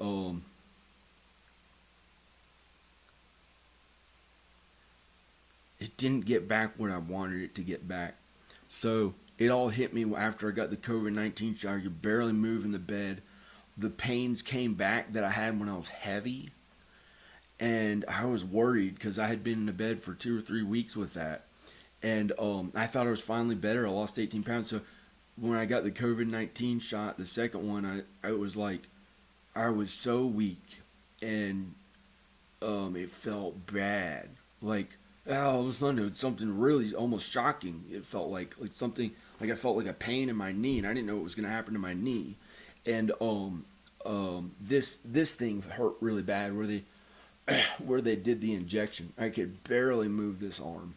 it didn't get back what I wanted it to get back. So it all hit me after I got the COVID-19 shot. I could barely move in the bed. The pains came back that I had when I was heavy. And I was worried because I had been in the bed for 2 or 3 weeks with that. And I thought I was finally better. I lost 18 pounds. So when I got the COVID-19 shot, the second one, I was like, I was so weak. And it felt bad. Like, all of a sudden, it was something really almost shocking. It felt like something, like I felt like a pain in my knee, and I didn't know what was going to happen to my knee. And this thing hurt really bad where they did the injection. I could barely move this arm.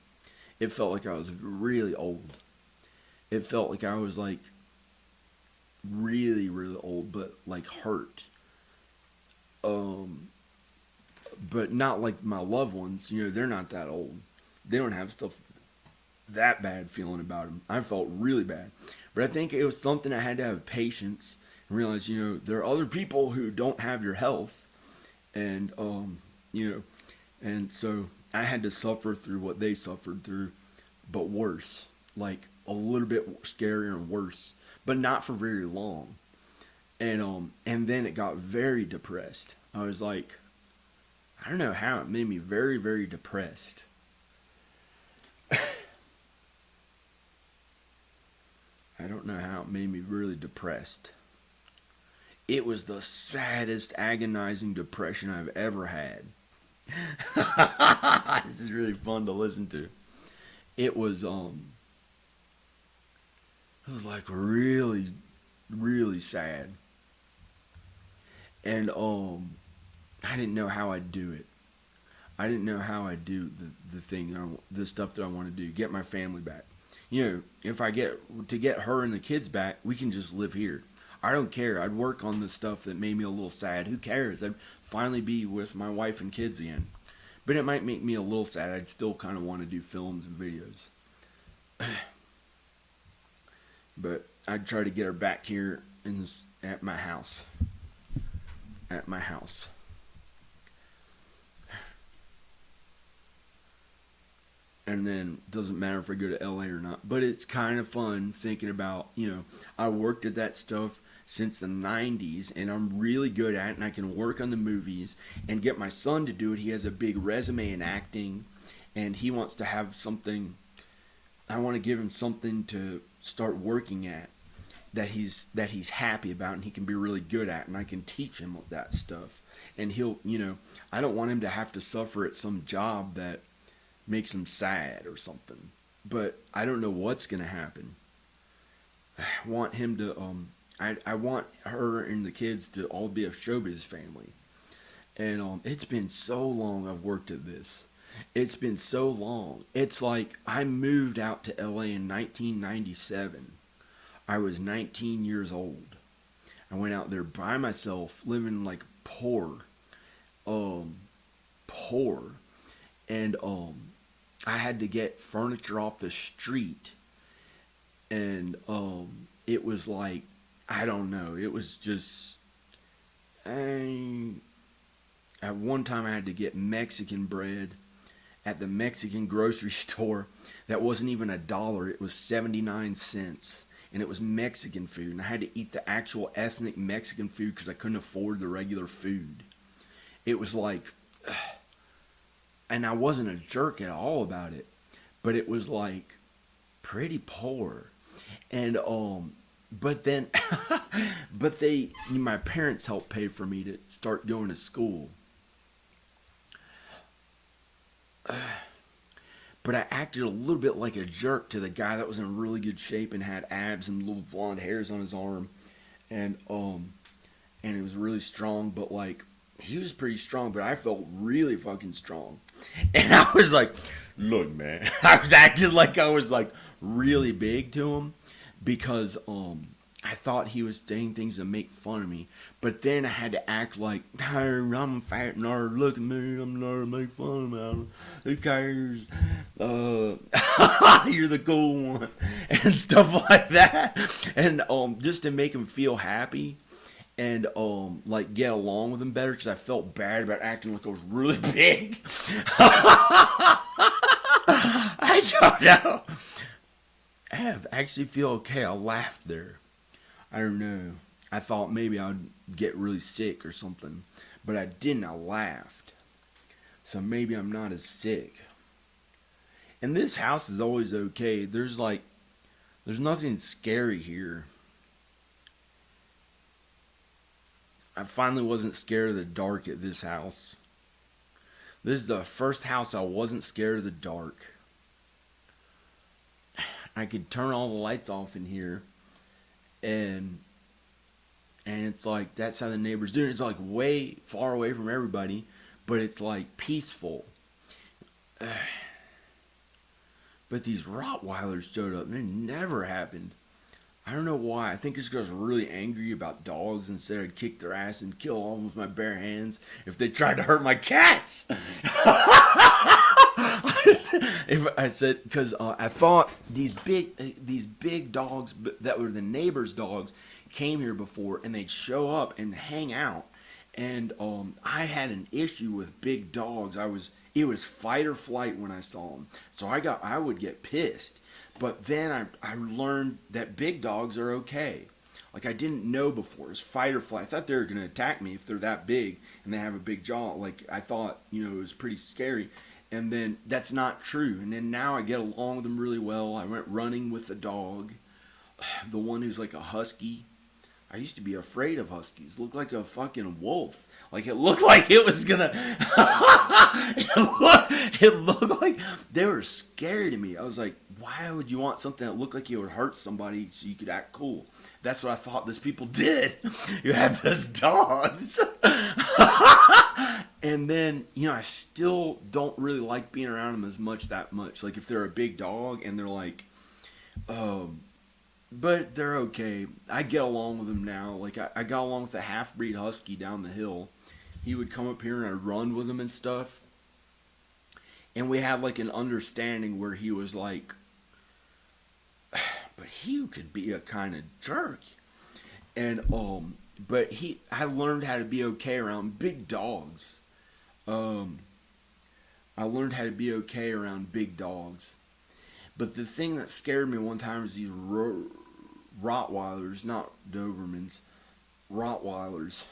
It felt like I was really old. It felt like I was like really, really old, but like hurt. But not like my loved ones. They're not that old. They don't have stuff that bad feeling about them. I felt really bad. But I think it was something I had to have patience and realize, there are other people who don't have your health. And, and so I had to suffer through what they suffered through, but worse. Like a little bit scarier and worse, but not for very long. And then it got very depressed. I was like, I don't know how it made me very, very depressed. I don't know how it made me really depressed. It was the saddest, agonizing depression I've ever had. This is really fun to listen to. It was it was like really, really sad. And I didn't know how I'd do it. I didn't know how I'd do the thing, the stuff that I want to do, get my family back. You know, if I get her and the kids back, we can just live here. I don't care. I'd work on the stuff that made me a little sad. Who cares? I'd finally be with my wife and kids again. But it might make me a little sad. I'd still kind of want to do films and videos. But I'd try to get her back here at my house. At my house. And then it doesn't matter if I go to LA or not. But it's kind of fun thinking about, I worked at that stuff since the 90s and I'm really good at it and I can work on the movies and get my son to do it. He has a big resume in acting and he wants to have something. I want to give him something to start working at that he's happy about and he can be really good at, and I can teach him that stuff. And he'll, I don't want him to have to suffer at some job that makes him sad or something. But I don't know what's going to happen. I want him to, I want her and the kids to all be a showbiz family. And it's been so long I've worked at this. It's been so long. It's like I moved out to LA in 1997. I was 19 years old. I went out there by myself, living like poor. Poor. And I had to get furniture off the street. And it was like, I don't know, it was just, at one time I had to get Mexican bread at the Mexican grocery store. That wasn't even $1, it was 79 cents. And it was Mexican food. And I had to eat the actual ethnic Mexican food because I couldn't afford the regular food. It was like, and I wasn't a jerk at all about it. But it was like pretty poor. And, but then, my parents helped pay for me to start going to school. But I acted a little bit like a jerk to the guy that was in really good shape and had abs and little blonde hairs on his arm. And he was really strong, but like, he was pretty strong, but I felt really fucking strong. And I was like, look, man, I was acting like I was like really big to him because, I thought he was saying things to make fun of me. But then I had to act like, hey, I'm a fat nerd. Look at me. I'm nerd. Make fun of me. Who cares? You're the cool one. And stuff like that. And just to make him feel happy. And like get along with him better. Because I felt bad about acting like I was really big. I don't know. I actually feel okay. I laughed there. I don't know. I thought maybe I'd get really sick or something. But I didn't. I laughed. So maybe I'm not as sick. And this house is always okay. There's nothing scary here. I finally wasn't scared of the dark at this house. This is the first house I wasn't scared of the dark. I could turn all the lights off in here. And it's like, that's how the neighbors do it. It's like way far away from everybody, but it's like peaceful. But these Rottweilers showed up and it never happened. I don't know why. I think it's because I was really angry about dogs and said I'd kick their ass and kill all of them with my bare hands if they tried to hurt my cats. If I said, because I thought these big dogs that were the neighbors' dogs came here before and they'd show up and hang out, and I had an issue with big dogs. It was fight or flight when I saw them, so I would get pissed. But then I learned that big dogs are okay. Like I didn't know before. It was fight or flight. I thought they were gonna attack me if they're that big and they have a big jaw. Like I thought, it was pretty scary. And then that's not true. And then now I get along with them really well. I went running with the dog. the one who's like a husky. I used to be afraid of huskies. Looked like a fucking wolf. Like it looked like it was gonna. it looked like they were scary to me. I was like, why would you want something that looked like you would hurt somebody so you could act cool? That's what I thought these people did. You had those dogs. And then, I still don't really like being around them as much that much. Like if they're a big dog and they're like, um, but they're okay. I get along with them now. Like I got along with a half breed husky down the hill. He would come up here and I'd run with him and stuff. And we had like an understanding where he was like, but he could be a kind of jerk. And but I learned how to be okay around big dogs. Um, I learned how to be okay around big dogs. But the thing that scared me one time is these Rottweilers, not Dobermans, Rottweilers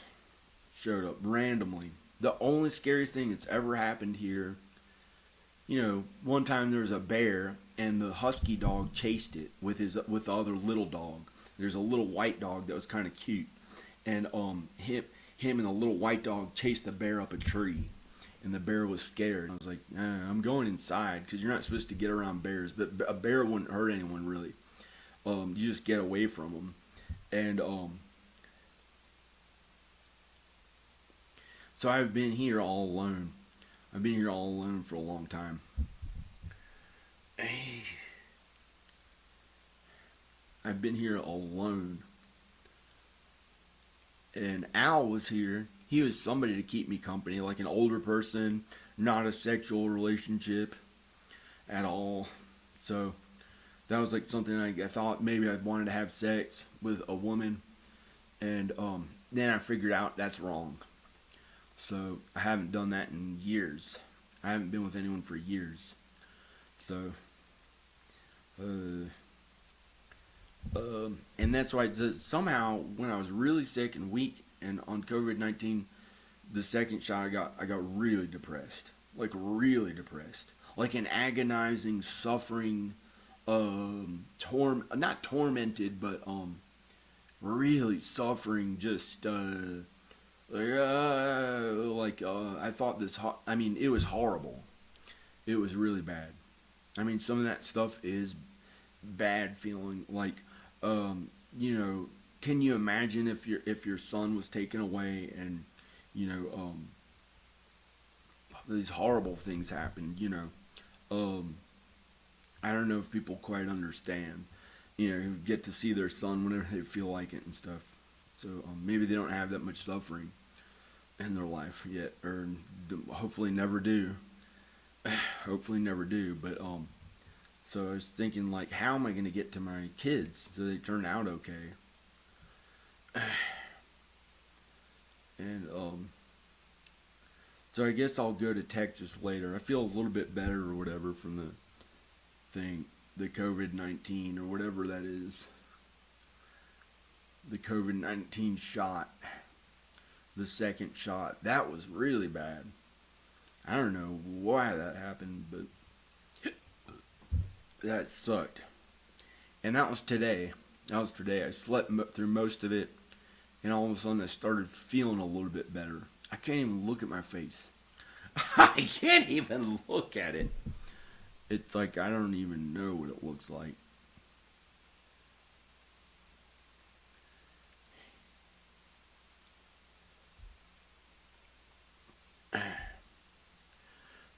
showed up randomly. The only scary thing that's ever happened here, one time there was a bear and the husky dog chased it with the other little dog. There's a little white dog that was kind of cute, and him and the little white dog chased the bear up a tree, and the bear was scared. I was like, I'm going inside because you're not supposed to get around bears, but a bear wouldn't hurt anyone really. You just get away from them, and so I've been here all alone. I've been here all alone for a long time. I've been here alone. And Al was here. He was somebody to keep me company, like an older person, not a sexual relationship at all. So that was like something I thought maybe I wanted to have sex with a woman. And then I figured out that's wrong. So I haven't done that in years. I haven't been with anyone for years. So, and that's why somehow when I was really sick and weak and on COVID-19, the second shot I got really depressed, like really depressed, like an agonizing, suffering, not tormented, but really suffering, just I thought it was horrible. It was really bad. I mean, some of that stuff is bad feeling. Like, can you imagine if your son was taken away and, these horrible things happened, I don't know if people quite understand. Get to see their son whenever they feel like it and stuff. So maybe they don't have that much suffering in their life yet, or hopefully never do. Hopefully never do. But so I was thinking, like, how am I going to get to my kids so they turn out okay? And so I guess I'll go to Texas later. I feel a little bit better or whatever from the thing, the COVID-19 or whatever that is. The COVID-19 shot. The second shot. That was really bad. I don't know why that happened, but that sucked. And that was today. I slept through most of it, and all of a sudden I started feeling a little bit better. I can't even look at my face. I can't even look at it. It's like I don't even know what it looks like.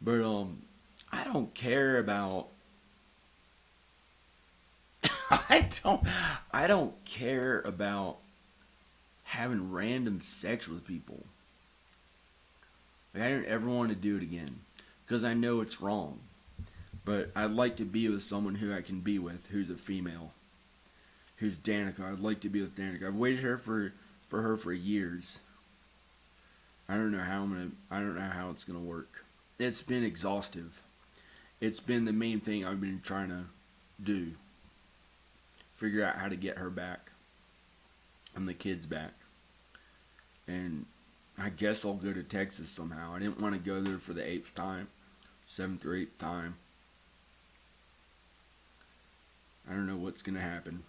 But I don't care about I don't care about having random sex with people. Like, I don't ever want to do it again because I know it's wrong. But I'd like to be with someone who I can be with, who's a female, who's Danica. I'd like to be with Danica. I've waited for her for years. I don't know how it's gonna work. It's been exhaustive. It's been the main thing I've been trying to do. Figure out how to get her back and the kids back. And I guess I'll go to Texas somehow. I didn't want to go there for the 8th time, 7th or 8th time. I don't know what's going to happen.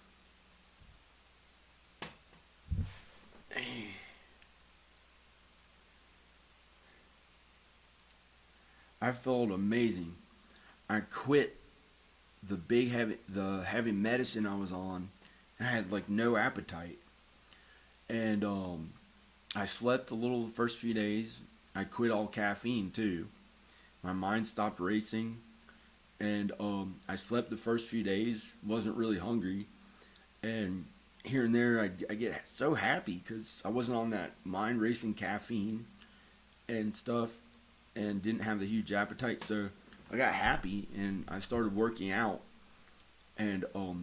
I felt amazing. I quit the heavy medicine I was on. I had like no appetite, and I slept a little the first few days. I quit all caffeine too. My mind stopped racing, and I slept the first few days. Wasn't really hungry, and here and there I get so happy because I wasn't on that mind racing caffeine and stuff, and didn't have the huge appetite. So I got happy and I started working out, and I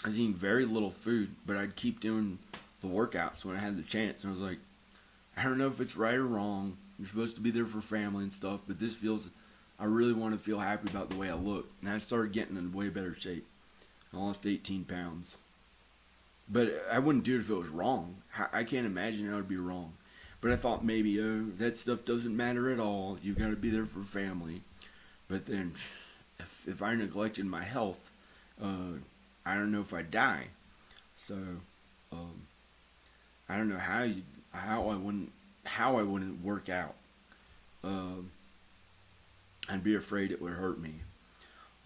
was eating very little food, but I'd keep doing the workouts when I had the chance. And I was like, I don't know if it's right or wrong. You're supposed to be there for family and stuff, but this feels. I really want to feel happy about the way I look, and I started getting in way better shape. I lost 18 pounds, but I wouldn't do it if it was wrong. I can't imagine how it would be wrong. But I thought maybe, oh, that stuff doesn't matter at all. You got to be there for family. But then, if I neglected my health, I don't know if I'd die. So, um, I don't know how I wouldn't work out. Um, I'd be afraid it would hurt me.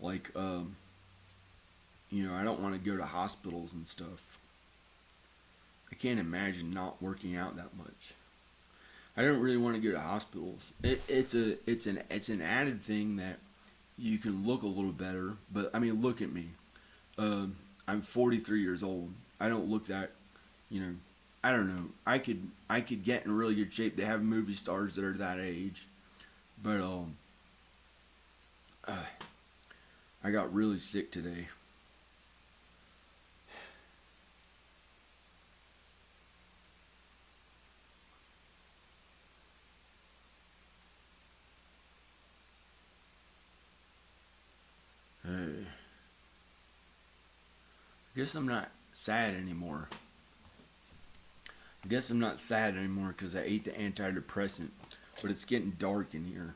Like, I don't want to go to hospitals and stuff. I can't imagine not working out that much. I don't really want to go to hospitals. It's an added thing that you can look a little better. But I mean, look at me. I'm 43 years old. I don't look that. You know, I don't know. I could get in really good shape. They have movie stars that are that age, but uh, I got really sick today. I guess I'm not sad anymore. I guess I'm not sad anymore because I ate the antidepressant, but it's getting dark in here.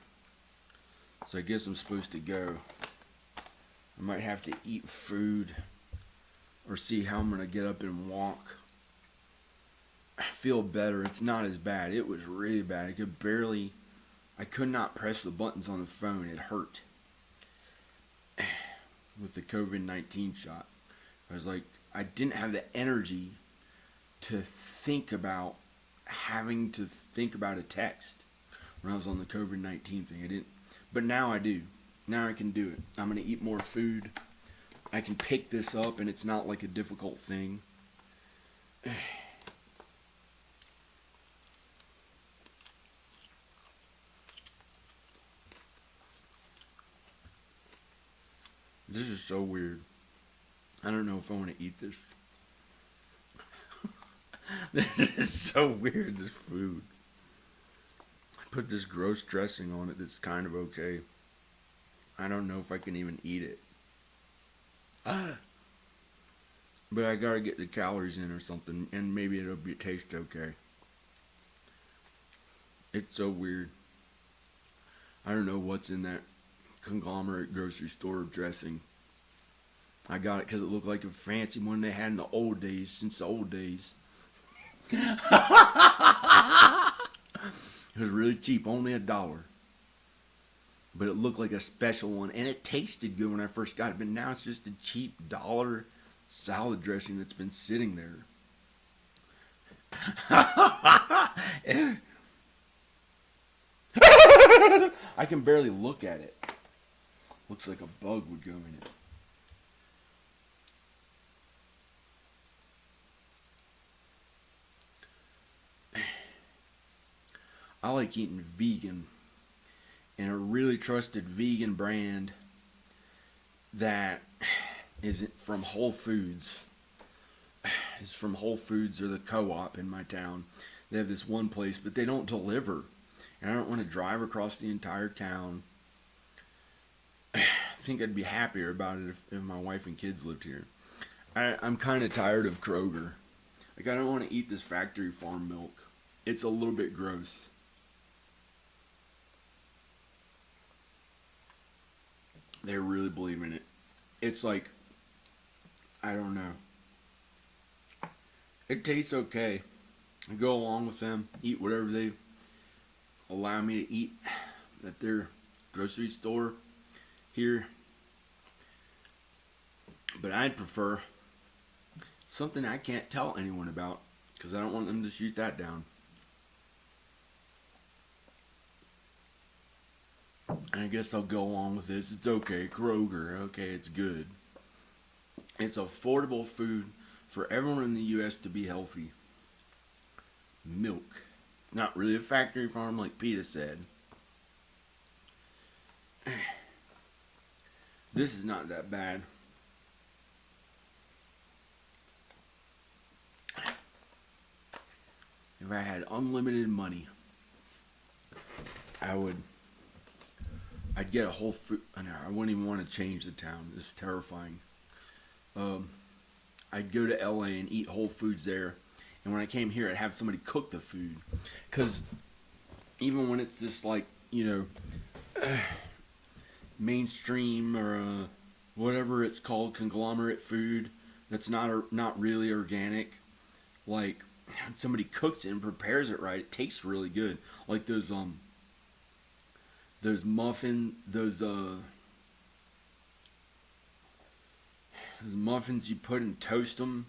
So I guess I'm supposed to go. I might have to eat food or see how I'm going to get up and walk. I feel better. It's not as bad. It was really bad. I could not press the buttons on the phone. It hurt with the COVID-19 shot. I was like, I didn't have the energy to think about having to think about a text when I was on the COVID-19 thing. I didn't, but now I do. Now I can do it. I'm going to eat more food. I can pick this up and it's not like a difficult thing. This is so weird. I don't know if I want to eat this. This is so weird, this food. I put this gross dressing on it that's kind of okay. I don't know if I can even eat it. Ah. But I gotta get the calories in or something, and maybe taste okay. It's so weird. I don't know what's in that conglomerate grocery store dressing. I got it because it looked like a fancy one they had in the old days, since the old days. It was really cheap, only $1. But it looked like a special one, and it tasted good when I first got it. But now it's just a cheap dollar salad dressing that's been sitting there. I can barely look at it. Looks like a bug would go in it. I like eating vegan, and a really trusted vegan brand that is from Whole Foods. Is from Whole Foods or the Co-op in my town. They have this one place, but they don't deliver, and I don't want to drive across the entire town. I think I'd be happier about it if my wife and kids lived here. I'm kind of tired of Kroger. Like, I don't want to eat this factory farm milk. It's a little bit gross. They really believe in it. It's like, I don't know. It tastes okay. I go along with them, eat whatever they allow me to eat at their grocery store here. But I'd prefer something I can't tell anyone about because I don't want them to shoot that down. And I guess I'll go along with this. It's okay. Kroger. Okay, it's good. It's affordable food for everyone in the U.S. to be healthy. Milk. Not really a factory farm like PETA said. This is not that bad. If I had unlimited money, I'd get a whole food. I wouldn't even want to change the town. It's terrifying. I'd go to LA and eat Whole Foods there. And when I came here, I'd have somebody cook the food. Because even when it's this, like, mainstream or whatever it's called, conglomerate food that's not really organic, like, when somebody cooks it and prepares it right, it tastes really good. Like those muffins you put and toast them.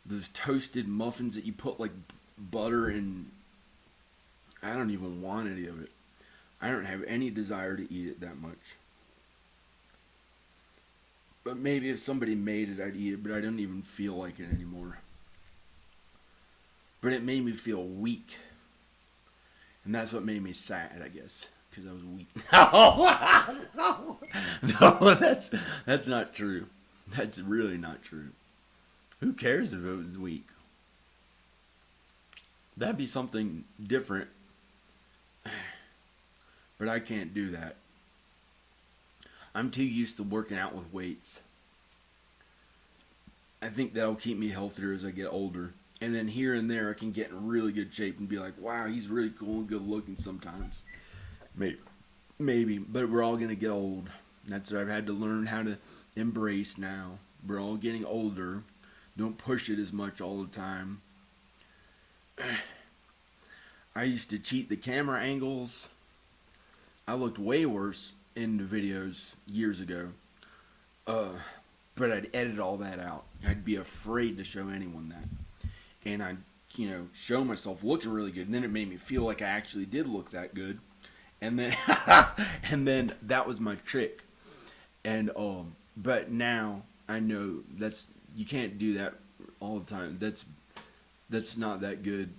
Those toasted muffins that you put like butter and I don't even want any of it. I don't have any desire to eat it that much. But maybe if somebody made it, I'd eat it, but I don't even feel like it anymore. But it made me feel weak. And that's what made me sad, I guess. Because I was weak. No, that's not true. That's really not true. Who cares if it was weak? That'd be something different. But I can't do that. I'm too used to working out with weights. I think that'll keep me healthier as I get older. And then here and there I can get in really good shape and be like, wow, he's really cool and good looking sometimes. Maybe. But we're all going to get old. That's what I've had to learn how to embrace now. We're all getting older. Don't push it as much all the time. I used to cheat the camera angles. I looked way worse in the videos years ago. But I'd edit all that out. I'd be afraid to show anyone that. And I'd, show myself looking really good. And then it made me feel like I actually did look that good. And then, and then that was my trick. And, but now I know you can't do that all the time. That's not that good.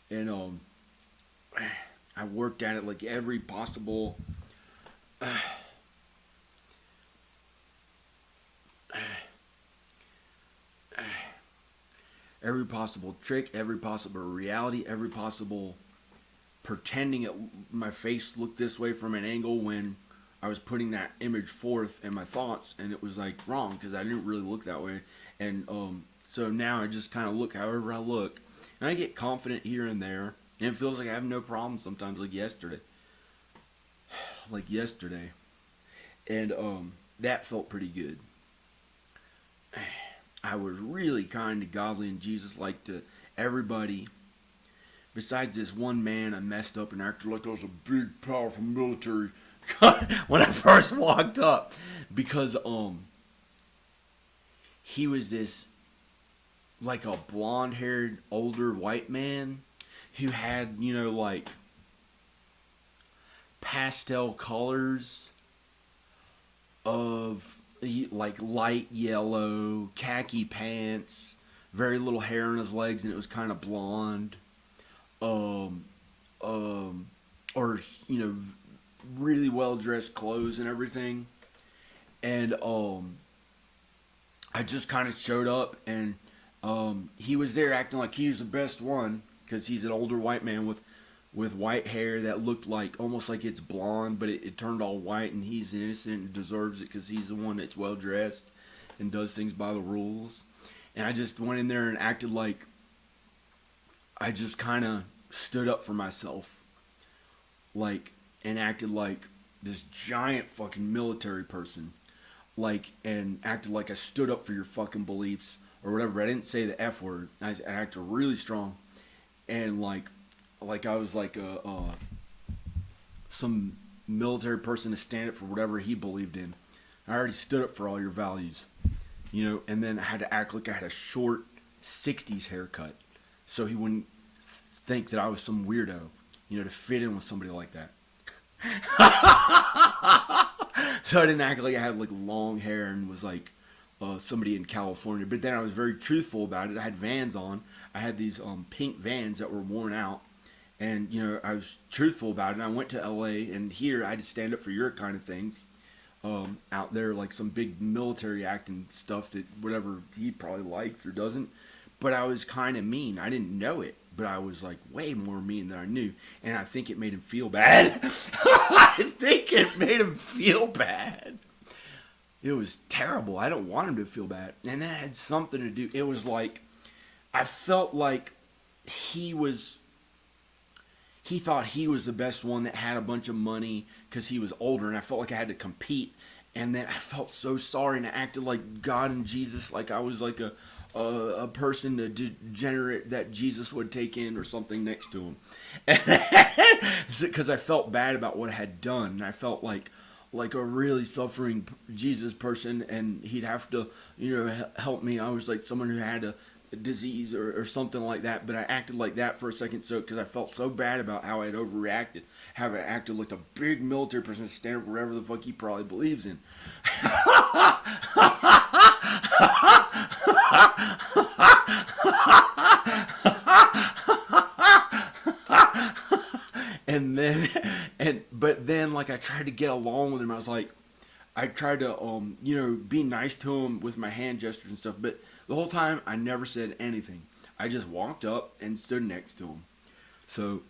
And, I worked at it like every possible trick, every possible reality, every possible pretending my face looked this way from an angle when I was putting that image forth in my thoughts, and it was like wrong because I didn't really look that way. And so now I just kind of look however I look, and I get confident here and there. And it feels like I have no problem sometimes, like yesterday. And that felt pretty good. I was really kind to godly and Jesus-like to everybody. Besides this one man, I messed up and acted like I was a big, powerful military when I first walked up. Because he was this, like a blonde-haired, older white man who had, like pastel colors of like light yellow, khaki pants, very little hair on his legs, and it was kind of blonde. Or really well dressed clothes and everything. And I just kind of showed up, and he was there acting like he was the best one. Because he's an older white man with white hair that looked like almost like it's blonde, but it turned all white, and he's innocent and deserves it because he's the one that's well dressed and does things by the rules. And I just went in there and acted like I just kind of stood up for myself, and acted like this giant fucking military person. like, and acted like I stood up for your fucking beliefs or whatever. But I didn't say the F word. I acted really strong, and like I was like some military person to stand up for whatever he believed in. I already stood up for all your values, you know. And then I had to act like I had a short '60s haircut, so he wouldn't think that I was some weirdo, you know, to fit in with somebody like that. So I didn't act like I had like long hair and was like somebody in California. But then I was very truthful about it. I had Vans on. I had these pink Vans that were worn out, and you know I was truthful about it. And I went to L.A. and here I had to stand up for your kind of things. Out there, like some big military acting stuff that whatever he probably likes or doesn't. But I was kind of mean. I didn't know it, but I was like way more mean than I knew. And I think it made him feel bad. I think it made him feel bad. It was terrible. I don't want him to feel bad. And that had something to do. It was like, I felt like he thought he was the best one that had a bunch of money because he was older, and I felt like I had to compete. And then I felt so sorry, and I acted like God and Jesus, like I was like a person, a degenerate that Jesus would take in or something next to him. Because I felt bad about what I had done, and I felt like a really suffering Jesus person, and he'd have to, you know, help me. I was like someone who had a disease or something like that, but I acted like that for a second, so because I felt so bad about how I had overreacted, how I acted like a big military person stand up wherever the fuck he probably believes in. But then like I tried to get along with him. I tried to you know, be nice to him with my hand gestures and stuff, but the whole time I never said anything. I just walked up and stood next to him. So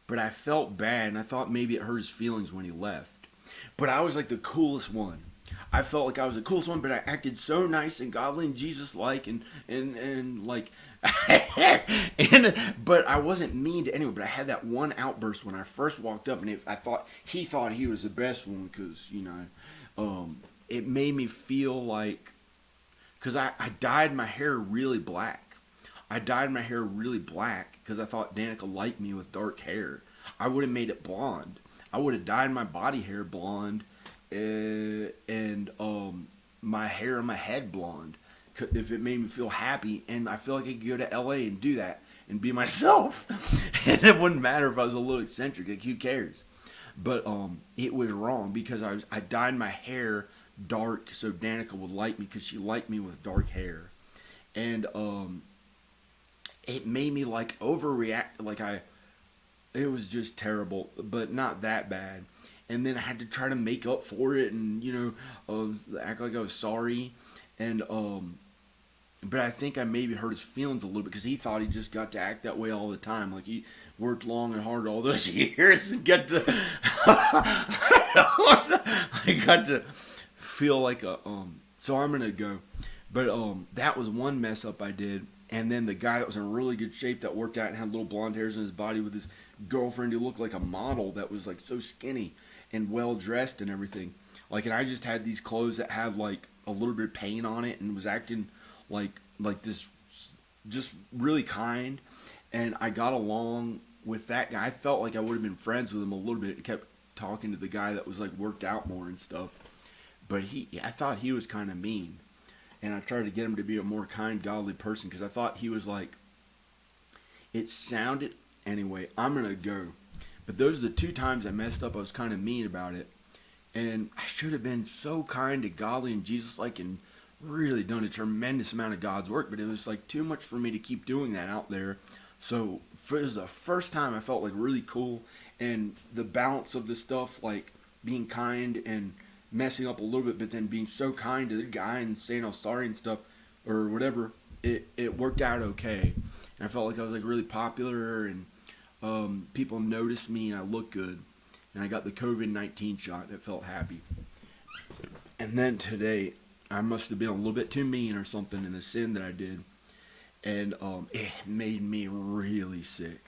but I felt bad, and I thought maybe it hurt his feelings when he left. But I was like the coolest one. I felt like I was the coolest one, but I acted so nice and godly and Jesus-like and like, but I wasn't mean to anyone. But I had that one outburst when I first walked up, and I thought he was the best one because, you know, it made me feel like, because I dyed my hair really black. I dyed my hair really black because I thought Danica liked me with dark hair. I would have made it blonde. I would have dyed my body hair blonde, and my hair on my head blonde, if it made me feel happy. And I feel like I could go to LA and do that and be myself. And it wouldn't matter if I was a little eccentric. Like, who cares? But it was wrong because I dyed my hair dark so Danica would like me because she liked me with dark hair. And it made me like overreact. Like it was just terrible, but not that bad. And then I had to try to make up for it, and you know, act like I was sorry. And but I think I maybe hurt his feelings a little bit because he thought he just got to act that way all the time. Like he worked long and hard all those years and got to I got to feel like a So I'm gonna go, but that was one mess up I did. And then the guy that was in really good shape that worked out and had little blonde hairs in his body with his girlfriend who looked like a model that was like so skinny and well dressed and everything. Like, and I just had these clothes that had like a little bit of paint on it and was acting like this, just really kind. And I got along with that guy. I felt like I would have been friends with him a little bit. I kept talking to the guy that was like worked out more and stuff. But I thought he was kind of mean. And I tried to get him to be a more kind, godly person because I thought he was like, it sounded, anyway, I'm going to go. But those are the two times I messed up. I was kind of mean about it. And I should have been so kind and godly and Jesus-like and really done a tremendous amount of God's work. But it was like too much for me to keep doing that out there. So it was the first time I felt like really cool. And the balance of the stuff, like being kind and messing up a little bit, but then being so kind to the guy and saying I was sorry and stuff or whatever, it worked out okay. And I felt like I was like really popular, and people noticed me, and I looked good, and I got the COVID-19 shot, and it felt happy. And then today I must have been a little bit too mean or something in the sin that I did, and it made me really sick,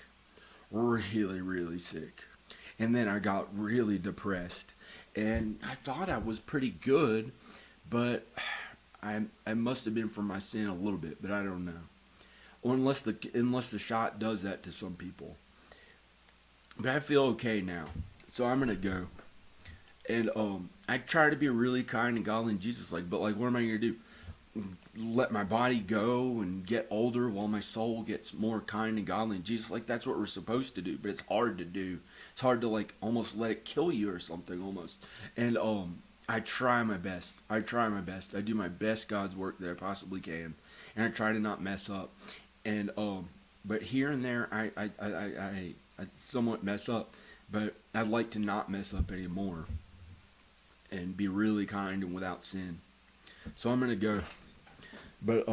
really sick. And then I got really depressed. and I thought I was pretty good, but I must have been from my sin a little bit, but I don't know. Or unless the shot does that to some people. But I feel okay now, so I'm gonna go. And I try to be really kind and godly and Jesus like, but like, what am I gonna do? Let my body go and get older while my soul gets more kind and godly and Jesus like, that's what we're supposed to do, but it's hard to do. It's hard to like almost let it kill you or something almost. And I try my best. I try my best. I do my best God's work that I possibly can, and I try to not mess up. And but here and there I somewhat mess up, but I'd like to not mess up anymore and be really kind and without sin. So I'm gonna go. But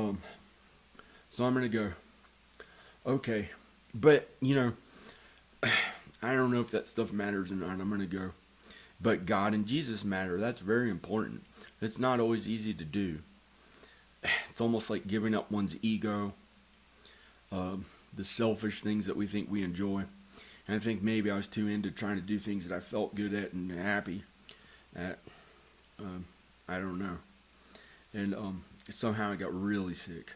so I'm gonna go. Okay, but I don't know if that stuff matters or not. I'm gonna go. But God and Jesus matter. That's very important. It's not always easy to do. It's almost like giving up one's ego, the selfish things that we think we enjoy. And I think maybe I was too into trying to do things that I felt good at and happy at. I don't know. And somehow I got really sick,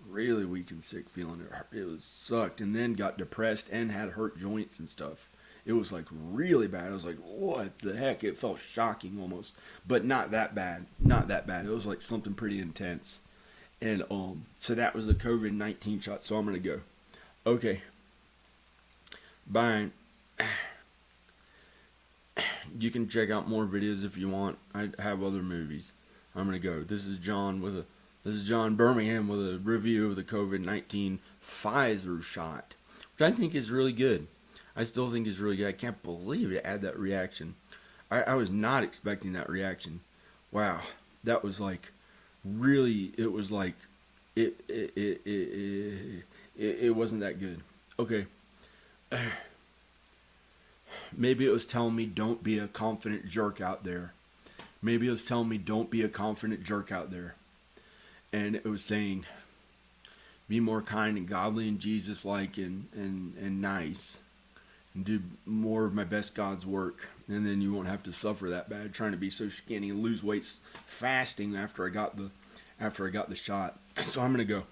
really weak and sick, feeling it. It was sucked, and then got depressed and had hurt joints and stuff. It was like really bad. I was like, what the heck? It felt shocking almost, but not that bad. Not that bad. It was like something pretty intense. And so that was the COVID-19 shot. So I'm gonna go. Okay. Bye. You can check out more videos if you want. I have other movies. I'm gonna go. This is John Birmingham with a review of the COVID-19 Pfizer shot, which I think is really good. I still think is really good. I can't believe it had that reaction. I was not expecting that reaction. Wow, that was like really. It was like it wasn't that good. Okay. Maybe it was telling me don't be a confident jerk out there. Maybe it was telling me don't be a confident jerk out there. And it was saying be more kind and godly and Jesus-like and nice. And do more of my best God's work. And then you won't have to suffer that bad trying to be so skinny and lose weight fasting after I got the shot. So I'm gonna go.